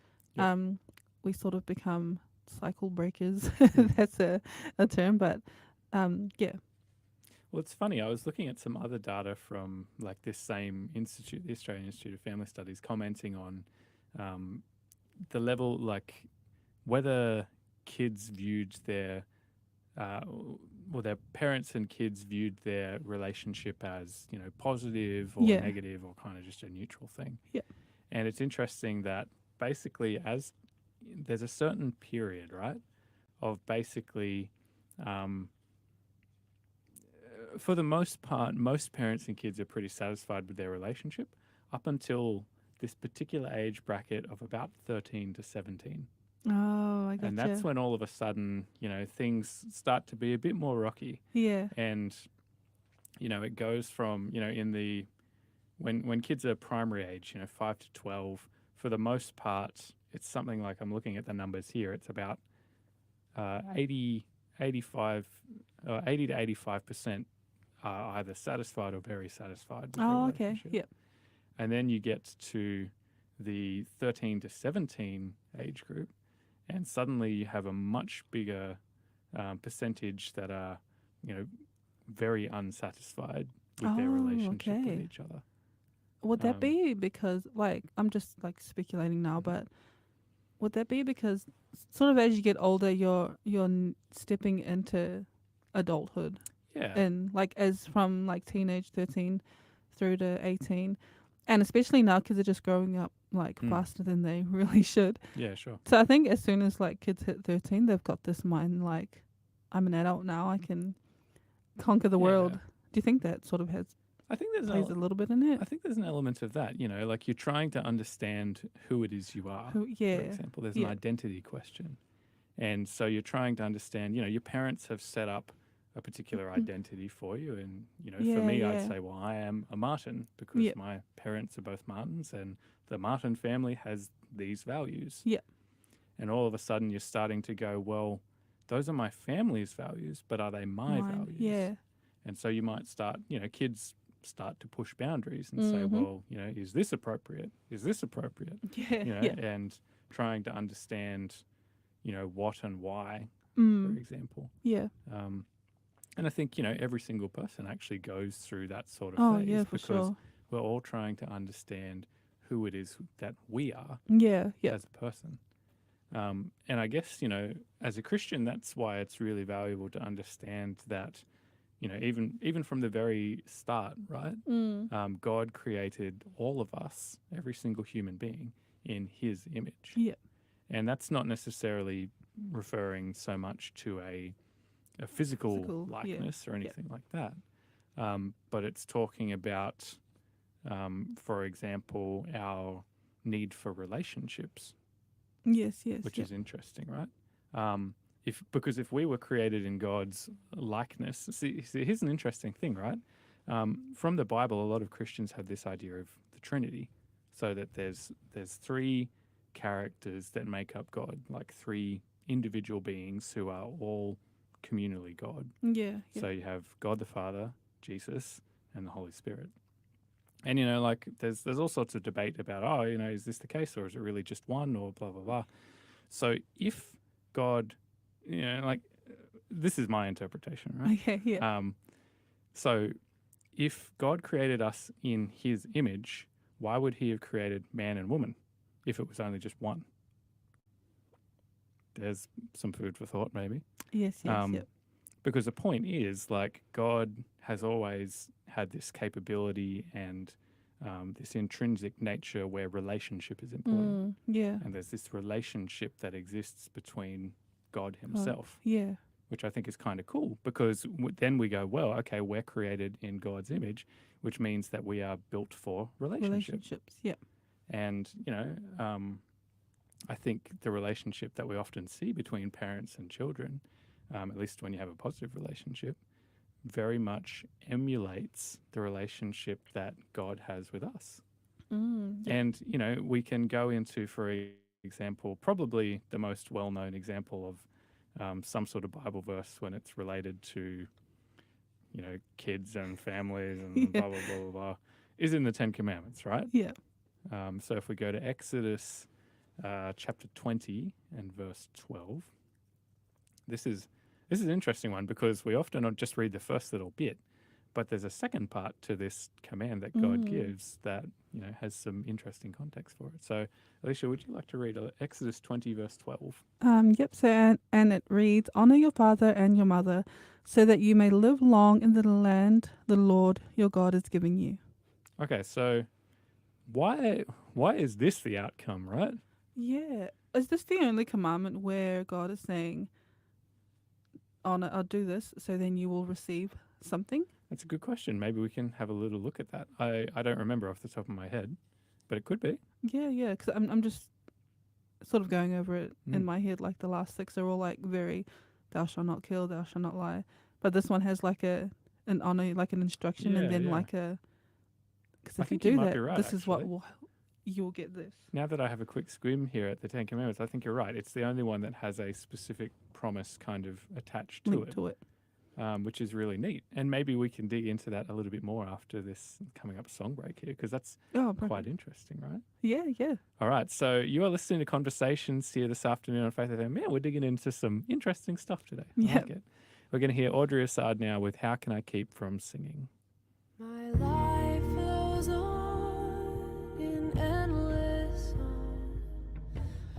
we sort of become cycle breakers. That's a term, but yeah. Well, it's funny. I was looking at some other data from like this same institute, the Australian Institute of Family Studies, commenting on the level, like whether kids viewed their, their parents and kids viewed their relationship as, positive or negative or kind of just a neutral thing. Yeah. And it's interesting that basically as there's a certain period, right, of basically for the most part, most parents and kids are pretty satisfied with their relationship up until this particular age bracket of about 13 to 17. Oh, I gotcha. And that's when all of a sudden, things start to be a bit more rocky. Yeah. And, it goes from, when kids are primary age, 5 to 12, for the most part, it's something like, I'm looking at the numbers here, it's about 80 to 85% are either satisfied or very satisfied with their relationship. Okay. Yep. And then you get to the 13 to 17 age group, and suddenly you have a much bigger percentage that are, very unsatisfied with their relationship with each other. Would that be because, like, I'm just like speculating now, but would that be because sort of as you get older, you're stepping into adulthood? Yeah. And like as from like teenage 13 through to 18, and especially now kids are just growing up like faster than they really should. Yeah, sure. So I think as soon as like kids hit 13, they've got this mind like, I'm an adult now, I can conquer the world. Do you think that sort of plays a little bit in it? I think there's an element of that, like you're trying to understand who it is you are. For example, there's an identity question. And so you're trying to understand, your parents have set up a particular identity for you. And, for me, I'd say, well, I am a Martin because my parents are both Martins and the Martin family has these values. Yeah. And all of a sudden you're starting to go, well, those are my family's values, but are they my values? Yeah. And so you might start, kids start to push boundaries and say, well, is this appropriate? Is this appropriate? And trying to understand, what and why, for example. Yeah. And I think, every single person actually goes through that sort of phase because we're all trying to understand who it is that we are as a person. And I guess, as a Christian, that's why it's really valuable to understand that, even from the very start, right? God created all of us, every single human being, in his image. Yeah. And that's not necessarily referring so much to a physical likeness or anything like that. But it's talking about, for example, our need for relationships. Yes. Which is interesting, right? Because if we were created in God's likeness, see, here's an interesting thing, right? From the Bible, a lot of Christians have this idea of the Trinity, so that there's three characters that make up God, like three individual beings who are all communally God. Yeah. So you have God the Father, Jesus, and the Holy Spirit. And, like there's all sorts of debate about, is this the case or is it really just one or blah, blah, blah. So if God, this is my interpretation, right? Okay, yeah. So if God created us in his image, why would he have created man and woman if it was only just one? There's some food for thought, maybe. Yes. Because the point is, like, God has always had this capability and this intrinsic nature where relationship is important. And there's this relationship that exists between God himself. Which I think is kind of cool because then we go, well, okay, we're created in God's image, which means that we are built for relationships. Yeah. And, I think the relationship that we often see between parents and children, at least when you have a positive relationship, very much emulates the relationship that God has with us. And, we can go into, for example, probably the most well-known example of some sort of Bible verse when it's related to, kids and families and blah, blah, blah, blah, blah, is in the Ten Commandments, right? Yeah. So if we go to Exodus chapter 20 and verse 12, this is an interesting one because we often don't just read the first little bit, but there's a second part to this command that God gives that, has some interesting context for it. So, Alicia, would you like to read Exodus 20 verse 12? Yep. So, and it reads, "Honor your father and your mother, so that you may live long in the land the Lord your God is giving you." Okay, so why is this the outcome, right? Yeah. Is this the only commandment where God is saying, honor, I'll do this, so then you will receive something? That's a good question. Maybe we can have a little look at that. I don't remember off the top of my head, but it could be. Yeah. Because I'm just sort of going over it in my head. Like the last 6 are all like very, thou shalt not kill, thou shalt not lie. But this one has like an honor, like an instruction, and then like a. Because if you do that, right, this is what you'll get this. Now that I have a quick skim here at the Ten Commandments, I think you're right. It's the only one that has a specific promise kind of attached to it. Which is really neat. And maybe we can dig into that a little bit more after this coming up song break here, because that's quite interesting, right? Yeah. All right. So you are listening to Conversations here this afternoon on Faith FM. Man, we're digging into some interesting stuff today. I like it. We're going to hear Audrey Assad now with How Can I Keep From Singing? My life flows on in endless song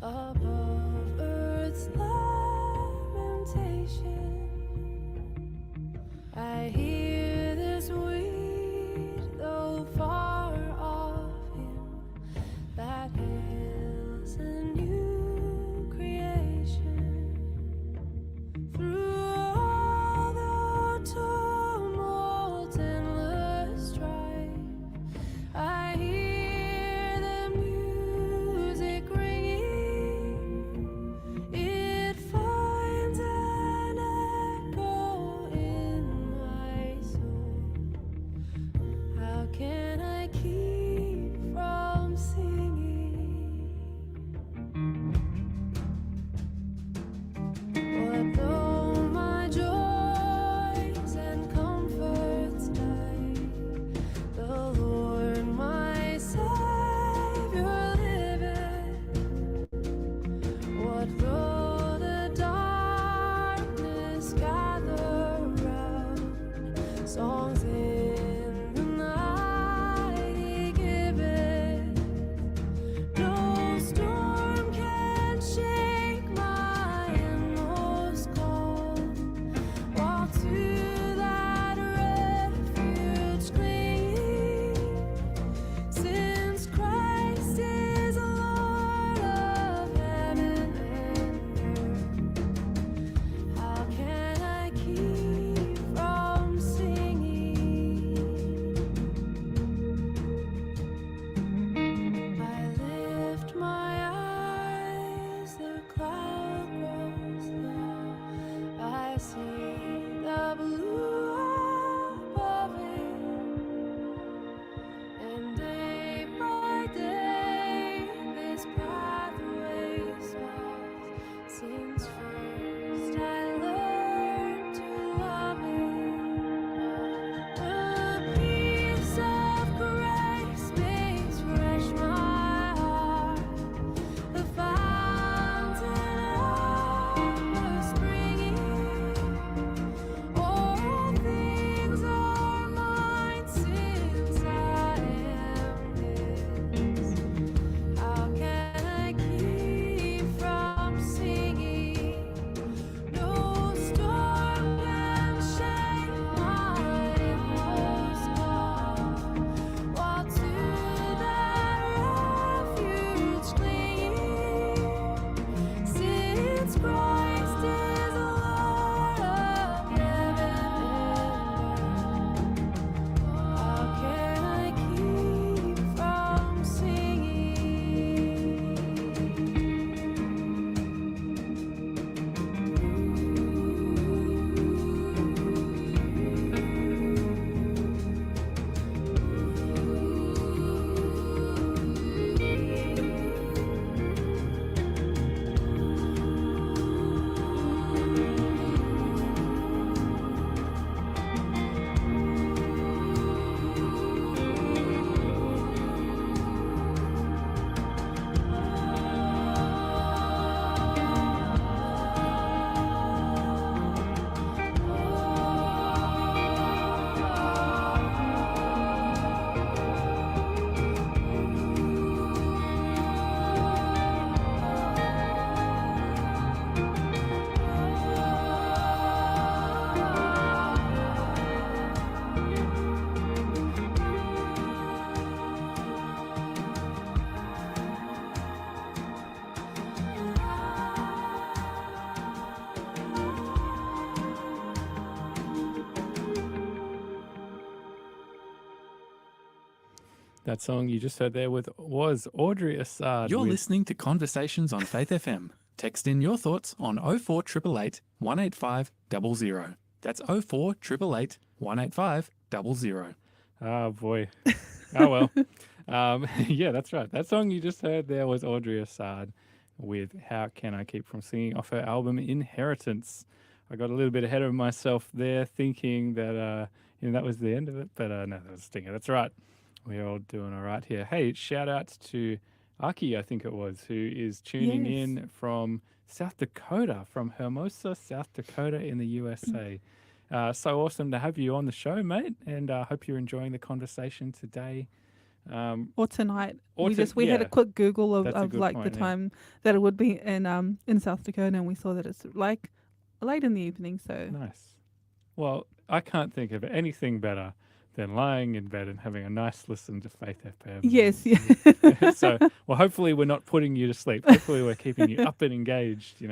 above earth's lamentation. I hear this weed, though far off him, that hails a new creation. Through all the tumult and strife, I hear the music ringing. It finds an echo in my soul. How can I keep from singing? What though my joys and comforts die? The Lord my Savior liveth. What though the darkness gather round? Songs in the night He giveth. No storm can shake my inmost calm, while to that refuge clinging. Since Christ is Lord of heaven and earth, how can I keep from singing? I lift my eyes, the cloud grows low. I see the blue above it, and day by day this pathway swells. Since first I learned to love it, the peace of grace makes fresh my heart. The fountain of the springing That song you just heard there was Audrey Assad. You're with listening to Conversations on Faith FM. Text in your thoughts on 04888 185 00. That's 04888 185 00. Oh, boy. Oh, well. Yeah, that's right. That song you just heard there was Audrey Assad with How Can I Keep From Singing off her album Inheritance. I got a little bit ahead of myself there thinking that that was the end of it, but no, that was a stinger. That's right. We're all doing all right here. Hey, shout out to Aki, I think it was, who is tuning in from South Dakota, from Hermosa, South Dakota in the USA. So awesome to have you on the show, mate, and I hope you're enjoying the conversation today. Or tonight. Or We had a quick Google of like point, the time that it would be in South Dakota, and we saw that it's like late in the evening. So nice. Well, I can't think of anything better than lying in bed and having a nice listen to Faith FM. Yes, yeah. So, well, hopefully we're not putting you to sleep. Hopefully we're keeping you up and engaged,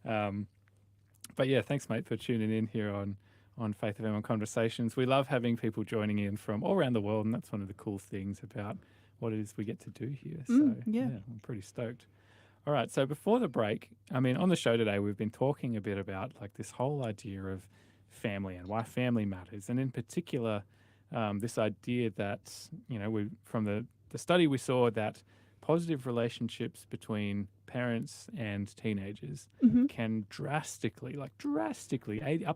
But yeah, thanks, mate, for tuning in here on Faith FM on Conversations. We love having people joining in from all around the world, and that's one of the cool things about what it is we get to do here. So, yeah, I'm pretty stoked. All right, so before the break, on the show today, we've been talking a bit about like this whole idea of family and why family matters, and in particular, this idea that, from the study we saw that positive relationships between parents and teenagers can drastically, up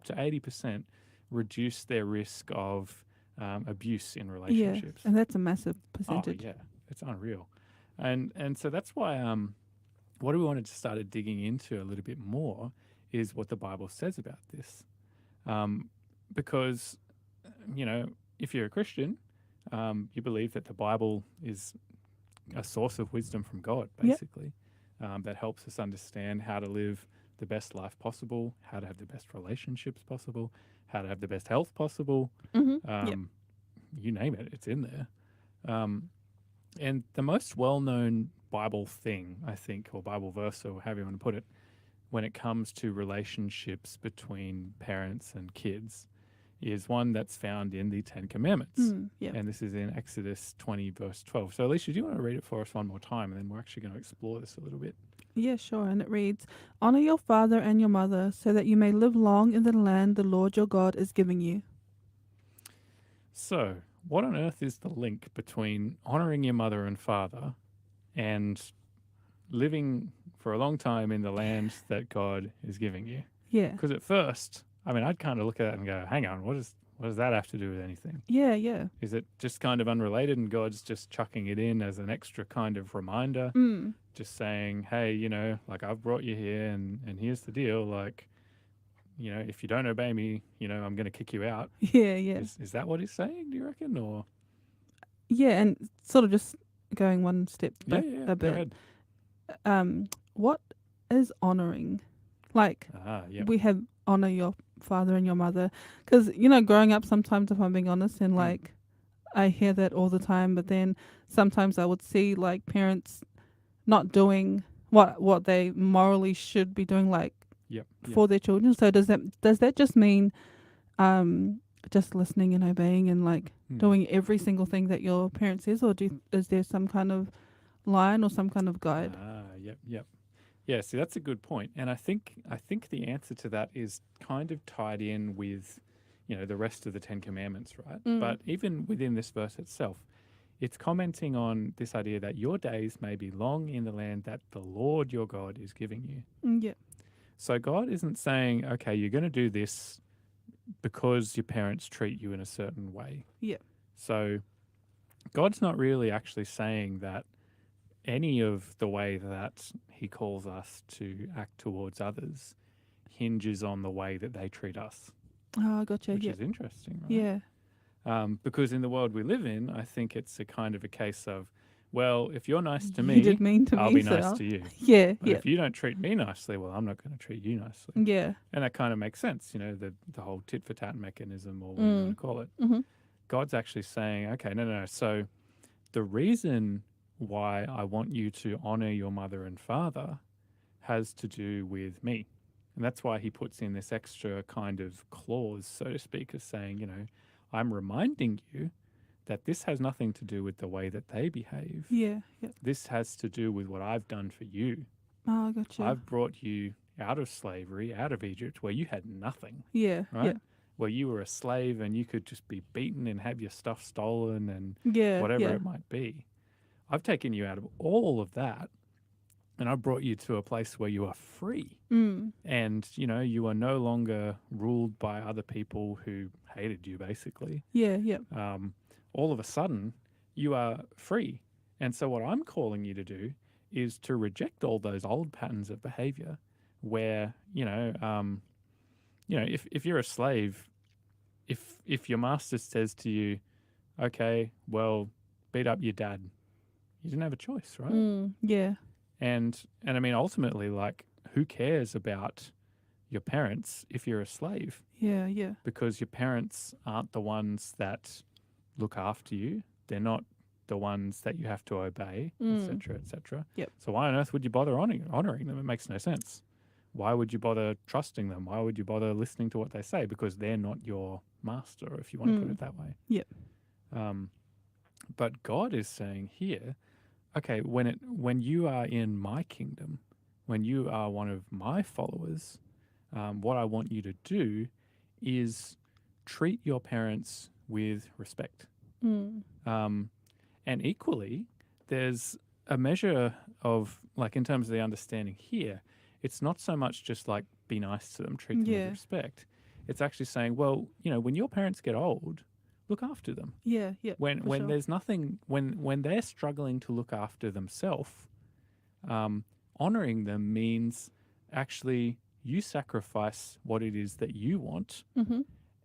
to 80% reduce their risk of abuse in relationships. Yeah, and that's a massive percentage. Oh, yeah, it's unreal. And so that's why what we wanted to start digging into a little bit more is what the Bible says about this. Because, if you're a Christian, you believe that the Bible is a source of wisdom from God, basically, that helps us understand how to live the best life possible, how to have the best relationships possible, how to have the best health possible. You name it, it's in there. And the most well-known Bible thing, I think, or Bible verse, or however you want to put it, when it comes to relationships between parents and kids, is one that's found in the Ten Commandments. And this is in Exodus 20, verse 12. So, Alicia, do you want to read it for us one more time? And then we're actually going to explore this a little bit. Yeah, sure. And it reads, "Honor your father and your mother, so that you may live long in the land the Lord your God is giving you." So, what on earth is the link between honoring your mother and father and living for a long time in the land that God is giving you? Yeah. Because at first, I'd kind of look at it and go, hang on, what does that have to do with anything? Yeah, yeah. Is it just kind of unrelated and God's just chucking it in as an extra kind of reminder? Just saying, hey, I've brought you here and here's the deal. Like, if you don't obey me, I'm going to kick you out. Yeah, yeah. Is that what he's saying, do you reckon? Or yeah, and sort of just going one step back yeah, a bit. Go ahead. What is honoring? Like, we have honor your father and your mother, because growing up, sometimes, if I'm being honest, and like I hear that all the time, but then sometimes I would see like parents not doing what they morally should be doing, like for their children. So does that just mean just listening and obeying and like doing every single thing that your parent says, or is there some kind of line or some kind of guide? Yep. Yeah, see, that's a good point. And I think the answer to that is kind of tied in with, the rest of the Ten Commandments, right? But even within this verse itself, it's commenting on this idea that your days may be long in the land that the Lord your God is giving you. Yeah. So God isn't saying, okay, you're going to do this because your parents treat you in a certain way. Yeah. So God's not really actually saying that any of the way that he calls us to act towards others hinges on the way that they treat us. Oh, gotcha. Which is interesting, right? Yeah. Because in the world we live in, I think it's a kind of a case of, well, if you're nice to me, you did mean to I'll me, be nice to you. Yeah, But if you don't treat me nicely, well, I'm not going to treat you nicely. Yeah. And that kind of makes sense, the whole tit for tat mechanism, or whatever you want to call it. Mm-hmm. God's actually saying, okay, no. So the reason why I want you to honor your mother and father has to do with me. And that's why he puts in this extra kind of clause, so to speak, of saying, I'm reminding you that this has nothing to do with the way that they behave. Yeah. Yep. This has to do with what I've done for you. Oh, gotcha. I've brought you out of slavery, out of Egypt, where you had nothing, Yeah. right? Yeah. Where you were a slave and you could just be beaten and have your stuff stolen and Yeah. whatever Yeah. it might be. I've taken you out of all of that, and I brought you to a place where you are free. And, you are no longer ruled by other people who hated you, basically. Yeah. Yep. All of a sudden, you are free. And so what I'm calling you to do is to reject all those old patterns of behavior where, if you're a slave, if your master says to you, okay, well, beat up your dad, you didn't have a choice, right? Yeah. And I mean, ultimately, like, who cares about your parents if you're a slave? Yeah. Yeah. Because your parents aren't the ones that look after you. They're not the ones that you have to obey, etc., etc. Yep. So why on earth would you bother honoring them? It makes no sense. Why would you bother trusting them? Why would you bother listening to what they say? Because they're not your master, if you want to put it that way. Yep. But God is saying here, okay, when you are in my kingdom, when you are one of my followers, what I want you to do is treat your parents with respect. And equally, there's a measure of, like, in terms of the understanding here, it's not so much just like be nice to them, treat them with respect. It's actually saying, well, when your parents get old, look after them. Yeah. Yeah. When sure. there's nothing, when they're struggling to look after themselves, honoring them means actually you sacrifice what it is that you want,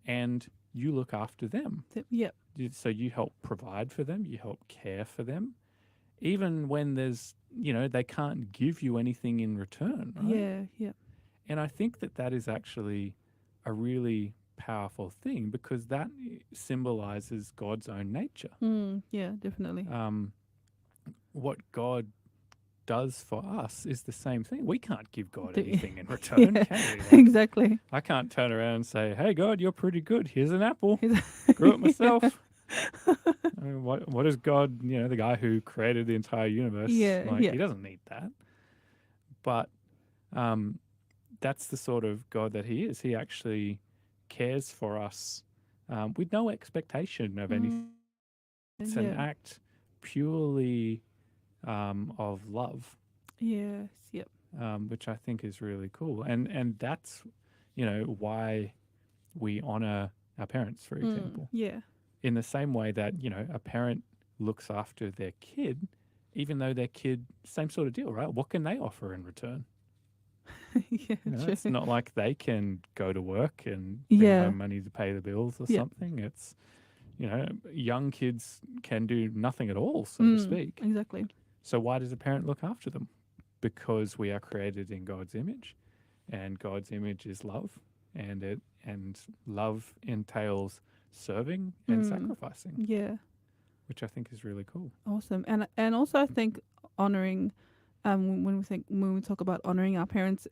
and you look after them. Yep. So you help provide for them, you help care for them, even when there's, they can't give you anything in return, right? Yeah. Yeah. And I think that is actually a really powerful thing, because that symbolizes God's own nature. Yeah, definitely. What God does for us is the same thing. We can't give God anything in return, can we? Like, exactly. I can't turn around and say, hey, God, you're pretty good. Here's an apple. Grew it myself. I mean, what is God, the guy who created the entire universe? Yeah, He doesn't need that. But that's the sort of God that he is. He actually cares for us with no expectation of anything. It's an act purely of love. Yes. Yep. Which I think is really cool. And that's, why we honor our parents, for example. Yeah. In the same way that, a parent looks after their kid, even though their kid, same sort of deal, right? What can they offer in return? Yeah, It's not like they can go to work and bring home money to pay the bills or something. It's, young kids can do nothing at all, so to speak. Exactly. So why does a parent look after them? Because we are created in God's image, and God's image is love, and love entails serving and sacrificing. Yeah. Which I think is really cool. Awesome. And also I think honoring when we talk about honoring our parents,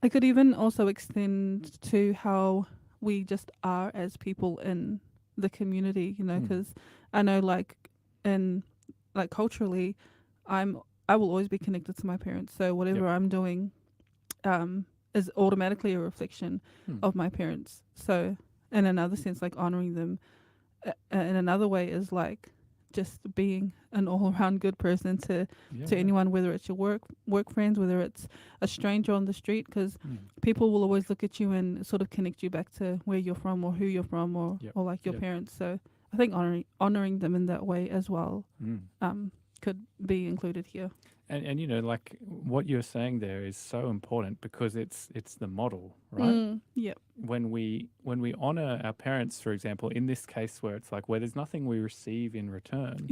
it could even also extend to how we just are as people in the community, because I know culturally I will always be connected to my parents. So whatever I'm doing is automatically a reflection of my parents. So in another sense, like honoring them in another way is like just being an all-around good person to anyone, whether it's your work friends, whether it's a stranger on the street, because people will always look at you and sort of connect you back to where you're from or who you're from or like your parents. So I think honoring them in that way as well could be included here. And like what you're saying there is so important, because it's the model, right? Yep. When we honor our parents, for example, in this case where it's like where there's nothing we receive in return,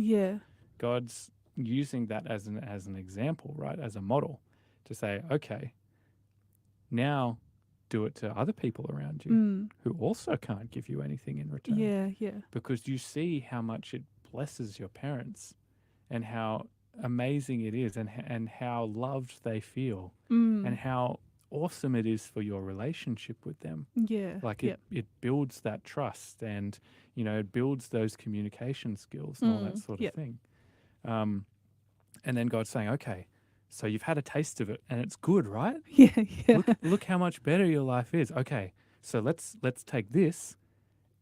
God's using that as an example, right? As a model to say, okay, now do it to other people around you who also can't give you anything in return. Yeah. Because you see how much it blesses your parents and how amazing it is, and how loved they feel, and how awesome it is for your relationship with them. Yeah. Like yep. it builds that trust, and it builds those communication skills and all that sort of yep. thing. And then God's saying, okay, so you've had a taste of it and it's good, right? Yeah. Yeah. Look how much better your life is. Okay, so let's take this,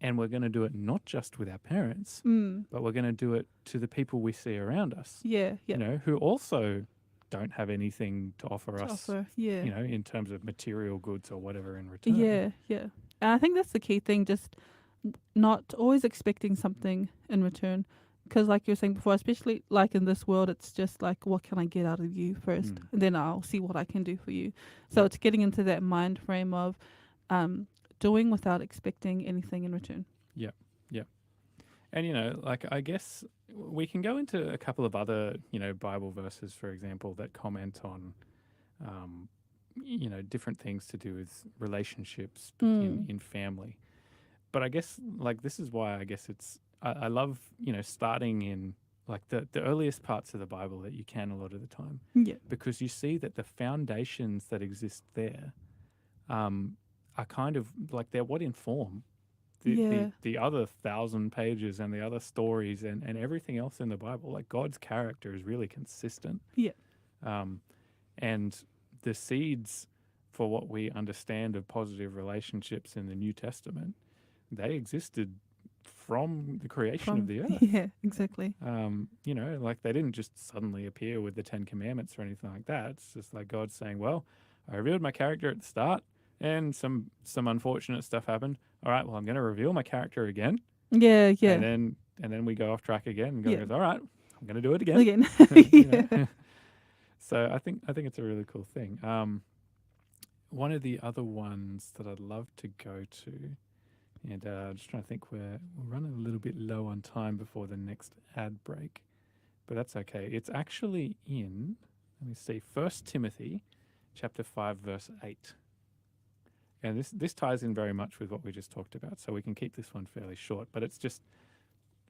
and we're going to do it not just with our parents, but we're going to do it to the people we see around us. Yeah. Yeah. Who also don't have anything to offer us. Yeah. In terms of material goods or whatever in return. Yeah. Yeah. And I think that's the key thing. Just not always expecting something in return. Because like you were saying before, especially like in this world, it's just like, what can I get out of you first? And then I'll see what I can do for you. So it's getting into that mind frame of doing without expecting anything in return. Yeah. Yeah. And, like, I guess we can go into a couple of other, Bible verses, for example, that comment on, different things to do with relationships in family. But I guess, like, this is why I guess I love, starting in like the earliest parts of the Bible that you can a lot of the time. Yeah. Because you see that the foundations that exist there are kind of like they're what inform the other 1,000 pages and the other stories and everything else in the Bible. Like God's character is really consistent. Yeah. And the seeds for what we understand of positive relationships in the New Testament, they existed from the creation of the earth. Yeah, exactly. Like they didn't just suddenly appear with the 10 Commandments or anything like that. It's just like God saying, well, I revealed my character at the start and some unfortunate stuff happened. All right, well, I'm going to reveal my character again. Yeah, yeah. And then we go off track again and God goes, all right, I'm going to do it again. Yeah. So I think it's a really cool thing. One of the other ones that I'd love to go to, and I'm just trying to think, we're running a little bit low on time before the next ad break, but that's okay. It's actually in, let me see, 1 Timothy chapter 5, verse 8. And this ties in very much with what we just talked about, so we can keep this one fairly short, but it's just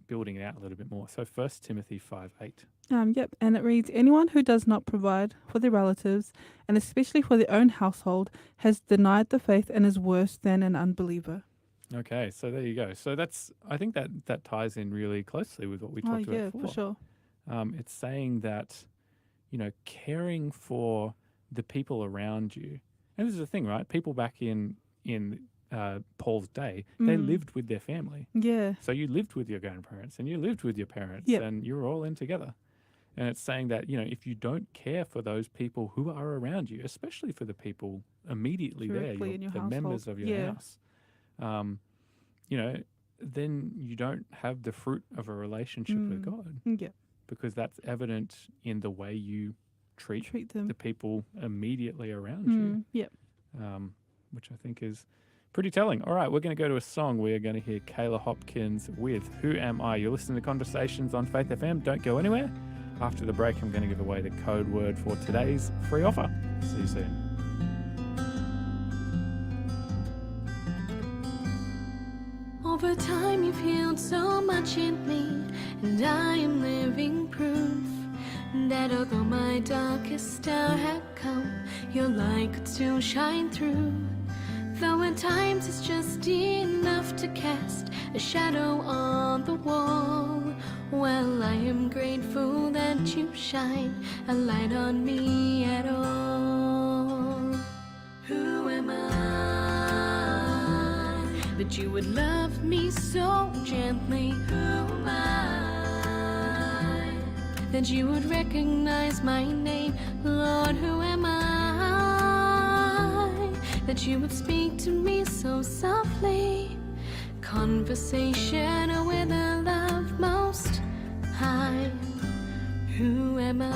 building it out a little bit more. So 1 Timothy 5:8. Yep, and it reads, anyone who does not provide for their relatives, and especially for their own household, has denied the faith and is worse than an unbeliever. Okay, so there you go. So I think that ties in really closely with what we talked about before. Yeah, for sure. It's saying that, caring for the people around you, and this is the thing, right? People back in Paul's day, they lived with their family. Yeah. So you lived with your grandparents and you lived with your parents and you were all in together. And it's saying that, if you don't care for those people who are around you, especially for the people immediately directly there, the members of your house, then you don't have the fruit of a relationship with God. Yeah. Because that's evident in the way you treat them. the people immediately around you. Yeah. Which I think is pretty telling. All right, we're going to go to a song. We are going to hear Kayla Hopkins with Who Am I? You're listening to Conversations on Faith FM. Don't go anywhere. After the break, I'm going to give away the code word for today's free offer. See you soon. Over time you've healed so much in me, and I am living proof that although my darkest hour had come, your light could still shine through. Though at times it's just enough to cast a shadow on the wall, well, I am grateful that you shine a light on me at all. Who am I that you would love me so gently? Who am I that you would recognize my name? Lord, who am I that you would speak to me so softly? Conversation with a love most high. Who am I?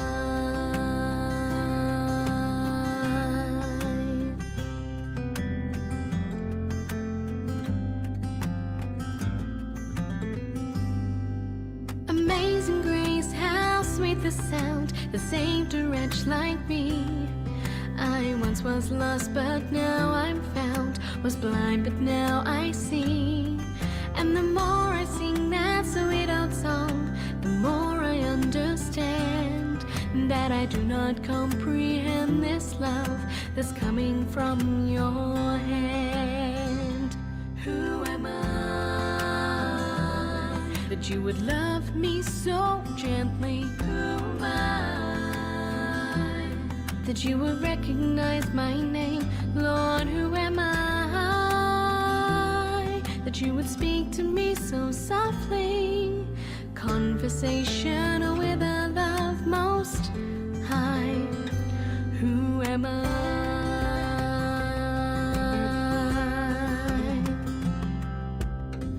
Amazing grace, how sweet the sound that saved a wretch like me. I once was lost, but now I'm found, was blind, but now I see. And the more I sing that sweet old song, the more I understand that I do not comprehend this love that's coming from your hand. Who am I that you would love me so gently? Who am I that you would recognize my name? Lord, who am I that you would speak to me so softly? Conversation with a love most high. Who am I?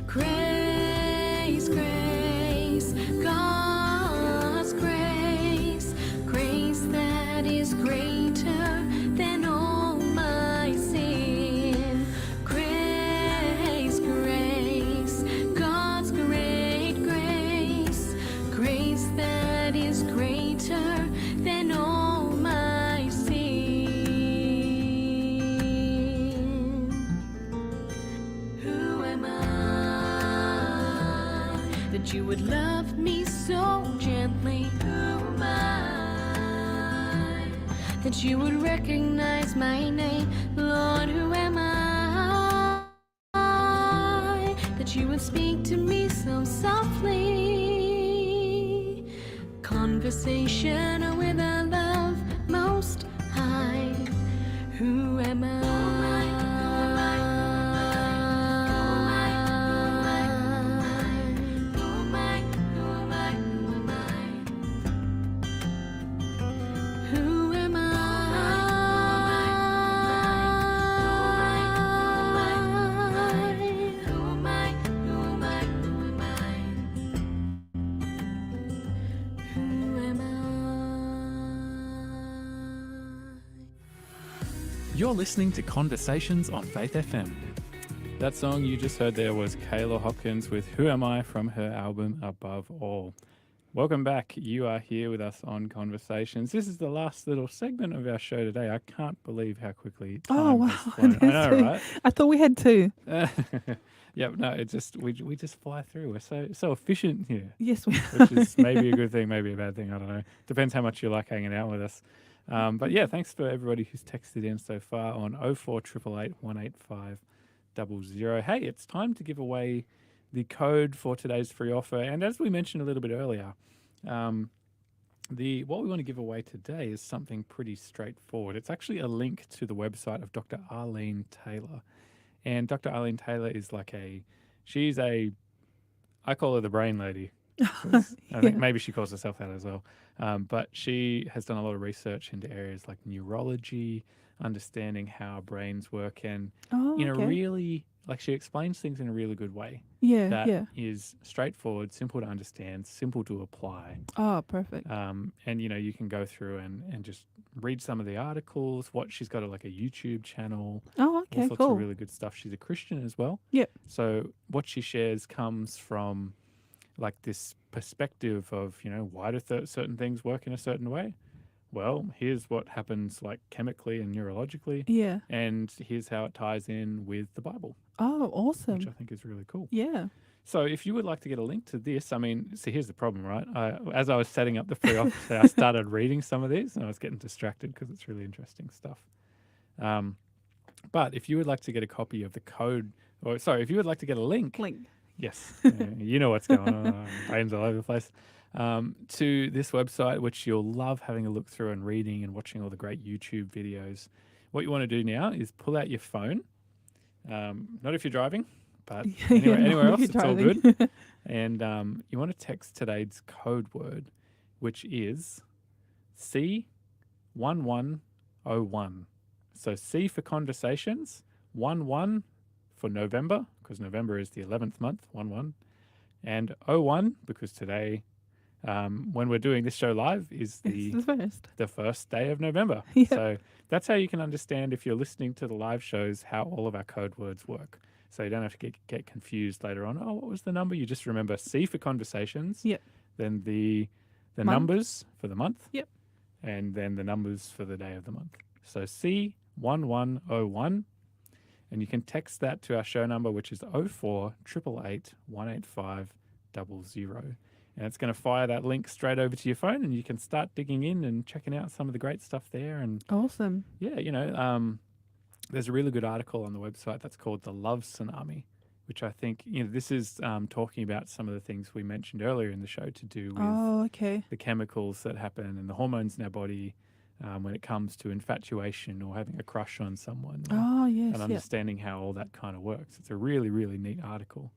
Grace, grace, God's grace, grace that is greater than all my sin. Grace, grace, God's great grace, grace that is greater than all my sin. Who am I that you would love me so gently? Who am I that you would recognize my name? Lord, who am I that you would speak to me so softly? Conversation with a love most high. Who am I? Who am I? You're listening to Conversations on Faith FM. That song you just heard there was Kayla Hopkins with Who Am I from her album Above All. Welcome back. You are here with us on Conversations. This is the last little segment of our show today. I can't believe how quickly time has flown. I know, right? I thought we had two. Yeah, no, it just we just fly through. We're so efficient here. Yes, we Which is maybe a good thing, maybe a bad thing. I don't know. Depends how much you like hanging out with us. But yeah, thanks for everybody who's texted in so far on 04888 185 00. Hey, it's time to give away the code for today's free offer. And as we mentioned a little bit earlier, what we want to give away today is something pretty straightforward. It's actually a link to the website of Dr. Arlene Taylor. And Dr. Arlene Taylor is I call her the brain lady. I think maybe she calls herself that as well. But she has done a lot of research into areas like neurology, understanding how our brains work, and in a really, she explains things in a really good way. That is straightforward, simple to understand, simple to apply. Oh, perfect. And, you can go through and just read some of the articles. She's got a YouTube channel. Oh, okay, all sorts cool. of really good stuff. She's a Christian as well. Yep. So what she shares comes from this perspective of, why do certain things work in a certain way? Well, here's what happens chemically and neurologically. Yeah. And here's how it ties in with the Bible. Oh, awesome. Which I think is really cool. Yeah. So if you would like to get a link to this, here's the problem, right? As I was setting up the free offer, I started reading some of these and I was getting distracted because it's really interesting stuff. But if you would like to get a copy of the code, if you would like to get a link. Yes, you know what's going on. Brains all over the place. To this website, which you'll love having a look through and reading and watching all the great YouTube videos. What you want to do now is pull out your phone. Not if you're driving, but anywhere else, it's all good. And you want to text today's code word, which is C1101. So C for conversations, 11 for November, because November is the 11th month, 11, and 01, because today, when we're doing this show live, is the first day of November. Yep. So that's how you can understand, if you're listening to the live shows, how all of our code words work. So you don't have to get confused later on. Oh, what was the number? You just remember C for conversations. Yep. Then the numbers for the month. Yep. And then the numbers for the day of the month. So C1101. And you can text that to our show number, which is 04888 185 00. And it's going to fire that link straight over to your phone, and you can start digging in and checking out some of the great stuff there. And Awesome. yeah, there's a really good article on the website that's called The Love Tsunami, which I think, this is talking about some of the things we mentioned earlier in the show to do with the chemicals that happen and the hormones in our body when it comes to infatuation or having a crush on someone. And understanding how all that kind of works. It's a really, really neat article.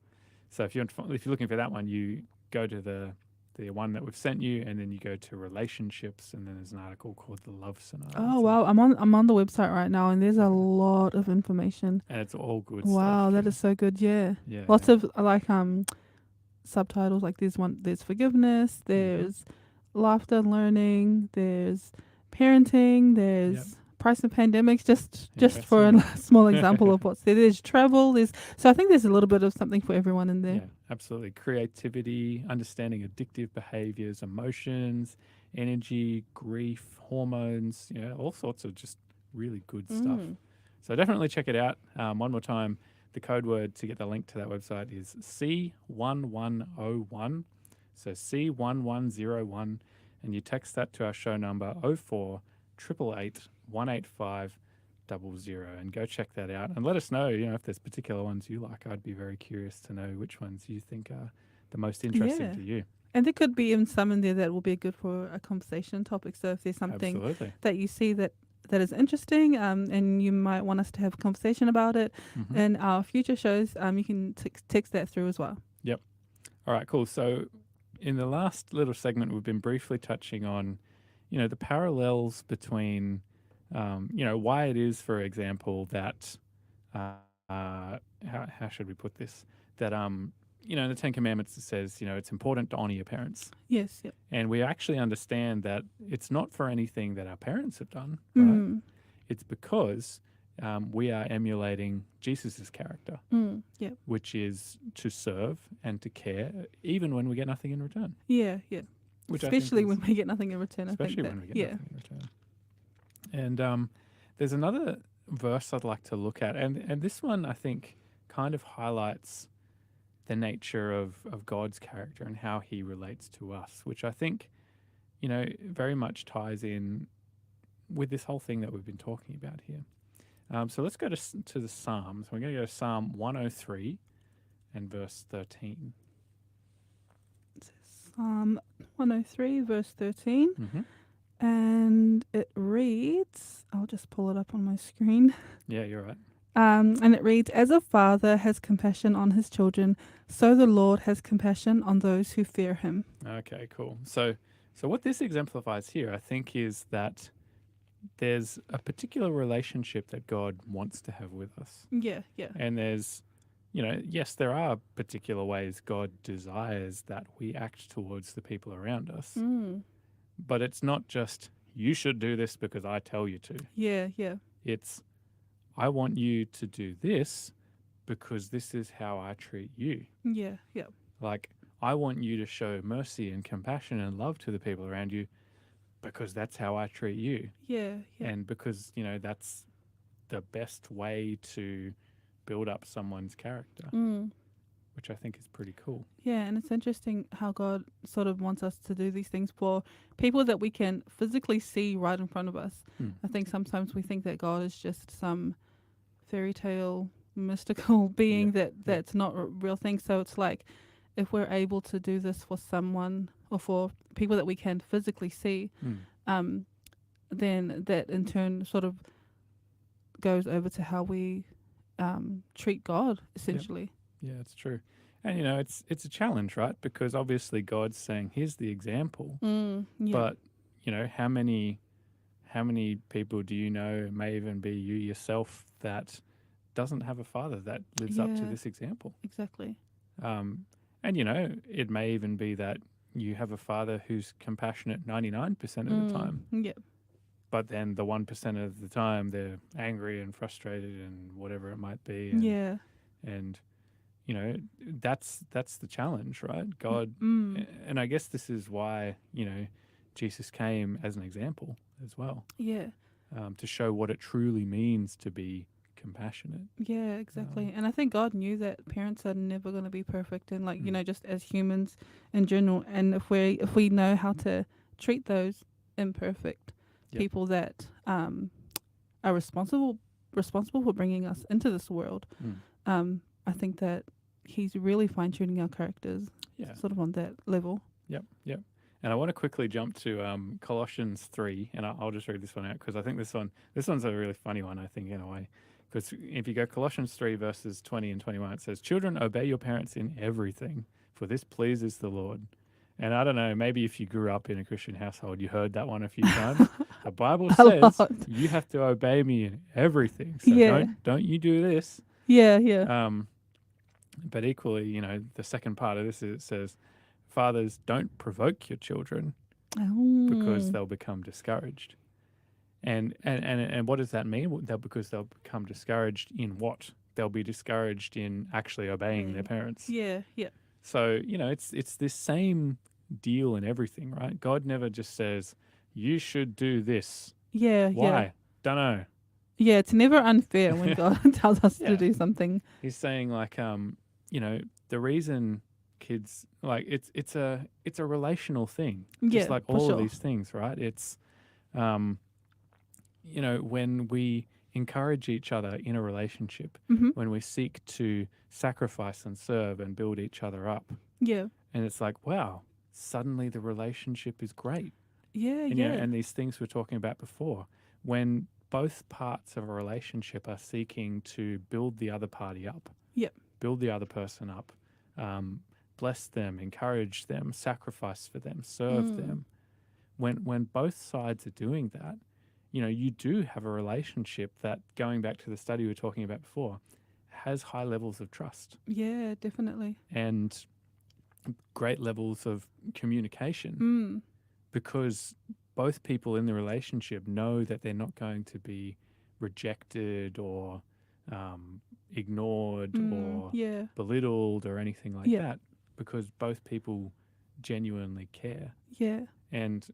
So if you're looking for that one, you go to the one that we've sent you, and then you go to relationships, and then there's an article called The Love Tsunami. Oh, wow. I'm on the website right now, and there's a lot of information. And it's all good stuff. Wow, that is so good. Yeah. Yeah. Lots of subtitles, like there's forgiveness, there's laughter and learning, there's parenting, there's price of pandemics, just for a small example of what's there. There's travel, so I think there's a little bit of something for everyone in there. Yeah, absolutely. Creativity, understanding addictive behaviors, emotions, energy, grief, hormones, all sorts of just really good stuff. So definitely check it out. One more time, the code word to get the link to that website is C1101. So C1101, and you text that to our show number 04 888 185 00, and go check that out and let us know, if there's particular ones you like. I'd be very curious to know which ones you think are the most interesting to you. And there could be even some in there that will be good for a conversation topic. So if there's something that you see that is interesting, and you might want us to have a conversation about it in our future shows, you can text that through as well. Yep. All right, cool. So in the last little segment, we've been briefly touching on, the parallels between why it is, for example, that how should we put this? That in the Ten Commandments it says, it's important to honor your parents. Yes. Yep. And we actually understand that it's not for anything that our parents have done, right? It's because we are emulating Jesus's character, which is to serve and to care, even when we get nothing in return. Yeah. Especially when we get nothing in return. Especially when we get nothing in return. And there's another verse I'd like to look at, and this one I think kind of highlights the nature of God's character and how he relates to us, which I think, very much ties in with this whole thing that we've been talking about here. So let's go to the Psalms. We're going to go to Psalm 103 and verse 13. Psalm 103, verse 13. And it reads, I'll just pull it up on my screen. Yeah, you're right. And it reads, as a father has compassion on his children, so the Lord has compassion on those who fear him. Okay, cool. So what this exemplifies here, I think, is that there's a particular relationship that God wants to have with us. Yeah. And there's, yes, there are particular ways God desires that we act towards the people around us. But it's not just, you should do this because I tell you to. Yeah. It's, I want you to do this because this is how I treat you. Yeah. Like, I want you to show mercy and compassion and love to the people around you because that's how I treat you. Yeah. And because, that's the best way to build up someone's character, which I think is pretty cool. Yeah, and it's interesting how God sort of wants us to do these things for people that we can physically see right in front of us. I think sometimes we think that God is just some fairy tale mystical being that's not a real thing. So it's like, if we're able to do this for someone or for people that we can physically see, then that in turn sort of goes over to how we treat God, essentially. Yeah, it's true. And, it's a challenge, right? Because obviously God's saying, here's the example. But, how many people do you know, may even be you yourself, that doesn't have a father that lives up to this example? Exactly. And, it may even be that you have a father who's compassionate 99% of the time. Yeah. But then the 1% of the time they're angry and frustrated and whatever it might be. And that's the challenge, right? God, and I guess this is why, Jesus came as an example as well. Yeah. To show what it truly means to be compassionate. Yeah, exactly. And I think God knew that parents are never going to be perfect, and like, just as humans in general, and if we know how to treat those imperfect people that are responsible for bringing us into this world, I think that he's really fine-tuning our characters sort of on that level. Yep. And I want to quickly jump to Colossians 3, and I'll just read this one out because I think this one's a really funny one, I think, in a way. Because if you go Colossians 3, verses 20 and 21, it says, "Children, obey your parents in everything, for this pleases the Lord." And I don't know, maybe if you grew up in a Christian household, you heard that one a few times. The Bible says you have to obey me in everything. So don't you do this. Yeah. But equally, the second part of this is it says, "Fathers, don't provoke your children because they'll become discouraged." And what does that mean? Because they'll become discouraged in what? They'll be discouraged in actually obeying their parents. Yeah. So, it's this same deal in everything, right? God never just says, you should do this. Yeah. Why? Don't know. Yeah, it's never unfair when God tells us to do something. He's saying like, the reason kids like it's a relational thing, just like all of these things, right? It's, when we encourage each other in a relationship, when we seek to sacrifice and serve and build each other up. Yeah. And it's like, wow, suddenly the relationship is great. Yeah, and, and these things we were talking about before, when both parts of a relationship are seeking to build the other party up, build the other person up, bless them, encourage them, sacrifice for them, serve them. When both sides are doing that, you do have a relationship that, going back to the study we were talking about before, has high levels of trust. Yeah, definitely. And great levels of communication, because both people in the relationship know that they're not going to be rejected or ignored or belittled or anything like that, because both people genuinely care. Yeah. And,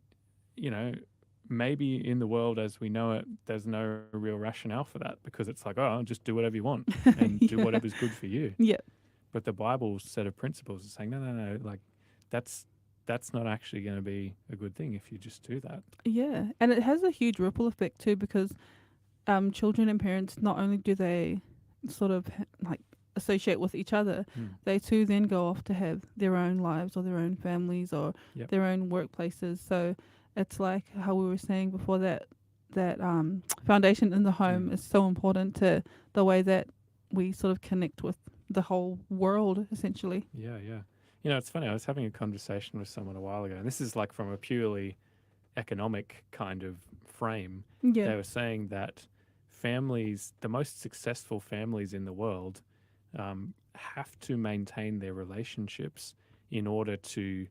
maybe in the world as we know it, there's no real rationale for that, because it's like, oh, just do whatever you want and do whatever's good for you. Yeah. But the Bible's set of principles is saying, no, like that's not actually going to be a good thing if you just do that. Yeah. And it has a huge ripple effect too, because children and parents, not only do they sort of like associate with each other, they too then go off to have their own lives or their own families or their own workplaces. So it's like how we were saying before, that foundation in the home is so important to the way that we sort of connect with the whole world, essentially. Yeah. It's funny. I was having a conversation with someone a while ago, and this is like from a purely economic kind of frame. Yeah. They were saying that families, the most successful families in the world, have to maintain their relationships in order to,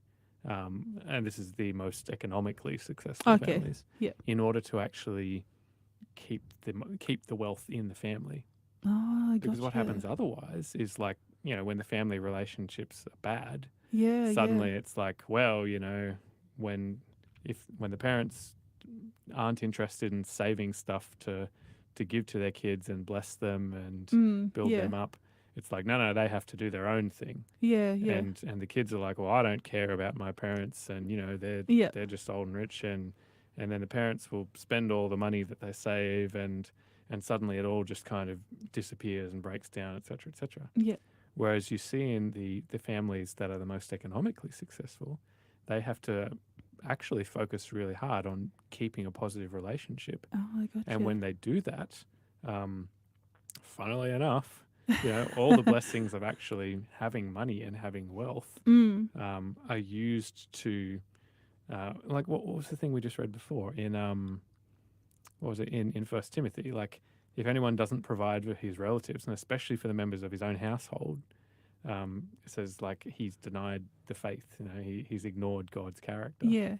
and this is the most economically successful families, in order to actually keep the wealth in the family. Oh, I Because what happens otherwise is like, when the family relationships are bad, Yeah. suddenly it's like, well, when the parents aren't interested in saving stuff to give to their kids and bless them and build them up, it's like, no, they have to do their own thing. Yeah. And the kids are like, well, I don't care about my parents, and they're just old and rich, and then the parents will spend all the money that they save, and suddenly it all just kind of disappears and breaks down, et cetera, et cetera. Yeah. Whereas you see in the families that are the most economically successful, they have to actually focus really hard on keeping a positive relationship. Oh, I gotcha. And when they do that, funnily enough, all the blessings of actually having money and having wealth are used to, like what was the thing we just read before in what was it in 1 Timothy? Like, if anyone doesn't provide for his relatives, and especially for the members of his own household, it says like he's denied the faith. He's ignored God's character. Yeah.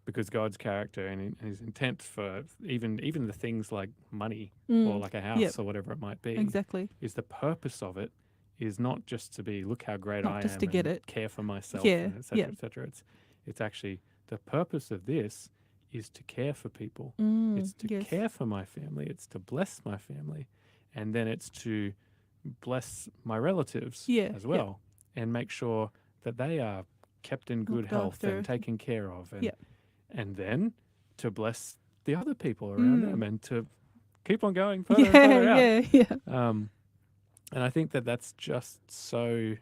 Because God's character and his intent for even the things like money or like a house or whatever it might be, exactly, is the purpose of it is not just to be, look how great I am, just to get and it, care for myself, yeah, and et cetera, et cetera. It's actually, the purpose of this is to care for people. Mm, It's to yes. care for my family. It's to bless my family. And then it's to bless my relatives as well and make sure that they are kept in good Looked health after. and taken care of. And, Yep. and then to bless the other people around them and to keep on going further and Yeah, further out. yeah. And I think that that's just so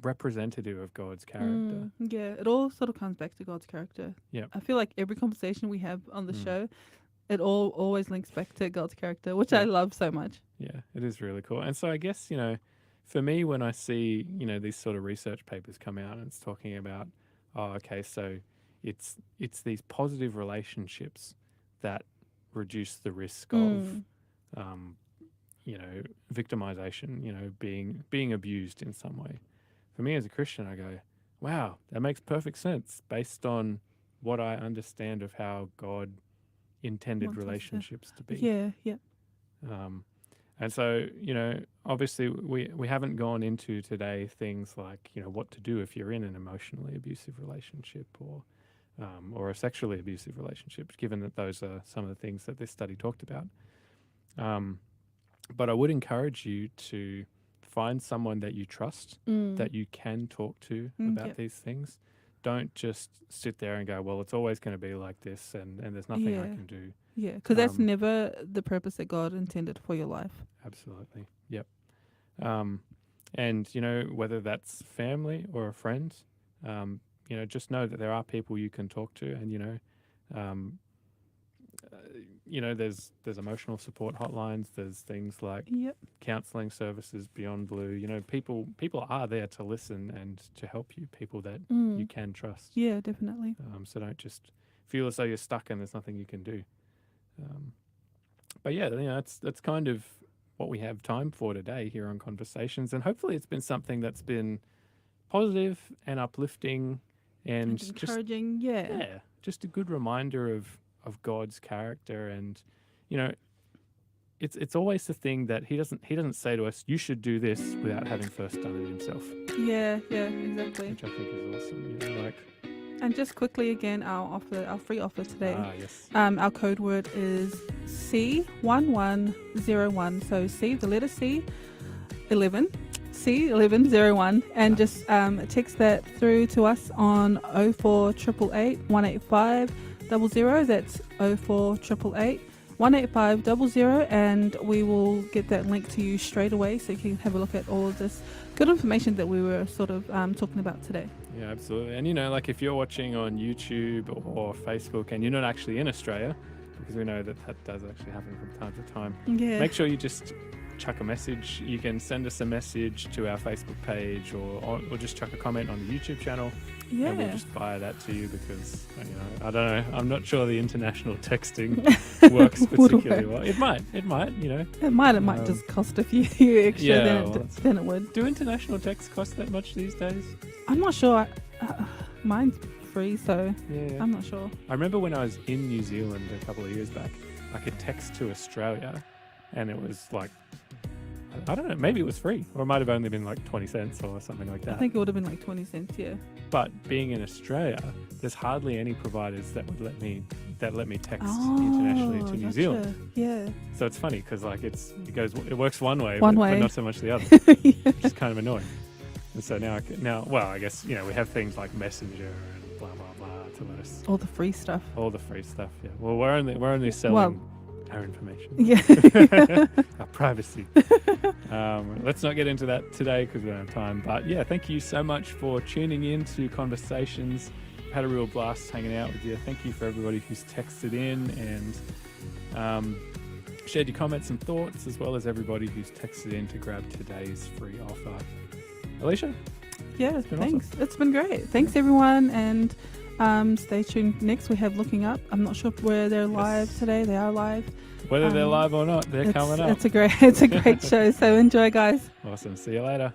representative of God's character. Yeah, it all sort of comes back to God's character. Yep. I feel like every conversation we have on the show, it always links back to God's character, which Yeah. I love so much. Yeah, it is really cool. And so I guess, for me, when I see, these sort of research papers come out and it's talking about, so it's these positive relationships that reduce the risk of, victimization, being abused in some way. For me as a Christian, I go, wow, that makes perfect sense based on what I understand of how God intended Wants us to- relationships to be. Yeah. And so, obviously we haven't gone into today things like, what to do if you're in an emotionally abusive relationship or a sexually abusive relationship, given that those are some of the things that this study talked about. But I would encourage you to find someone that you trust, that you can talk to about these things. Don't just sit there and go, well, it's always going to be like this and there's nothing I can do. Yeah, because that's never the purpose that God intended for your life. Absolutely. Yep. And, whether that's family or a friend, just know that there are people you can talk to and, there's emotional support hotlines. There's things like counseling services beyond Blue. People are there to listen and to help you, people that you can trust. Yeah, definitely. So don't just feel as though you're stuck and there's nothing you can do. But yeah, that's kind of what we have time for today here on Conversations. And hopefully it's been something that's been positive and uplifting and just encouraging. just a good reminder of God's character. And it's always the thing that he doesn't say to us, you should do this, without having first done it himself. Yeah, exactly. Which I think is awesome. And just quickly again, our free offer today. Yes. Our code word is C1101. So C, the letter C, 11. C1101, and just text that through to us on 04888 185 00. That's 04888 185 00, and we will get that link to you straight away so you can have a look at all of this good information that we were sort of talking about today. Yeah, absolutely. And if you're watching on YouTube or Facebook and you're not actually in Australia, because we know that does actually happen from time to time, make sure you just chuck a message. You can send us a message to our Facebook page or just chuck a comment on the YouTube channel. Yeah. And we'll just fire that to you because, I don't know. I'm not sure the international texting works particularly well. It might. It might just cost a few extra than it would. Do international texts cost that much these days? I'm not sure. Mine's free, so I'm not sure. I remember when I was in New Zealand a couple of years back, I could text to Australia and it was like, I don't know, maybe it was free, or it might have only been like 20 cents or something like that. I think it would have been like 20 cents, yeah. But being in Australia, there's hardly any providers that would let me text internationally to New Zealand. Yeah. So it's funny because it works one way, but not so much the other, which is kind of annoying. And so now I guess we have things like Messenger and blah blah blah to let us all the free stuff. Yeah. Well, we're only selling our information. Yeah. Our privacy. Let's not get into that today because we don't have time. But yeah, thank you so much for tuning in to Conversations. Had a real blast hanging out with you. Thank you for everybody who's texted in and shared your comments and thoughts, as well as everybody who's texted in to grab today's free offer. Alicia? Yeah, thanks. Awesome. It's been great. Thanks everyone, and stay tuned. Next we have Looking Up. I'm not sure where they're live today. They are live. Whether they're live or not, they're coming up. It's a great show. So enjoy, guys. Awesome. See you later.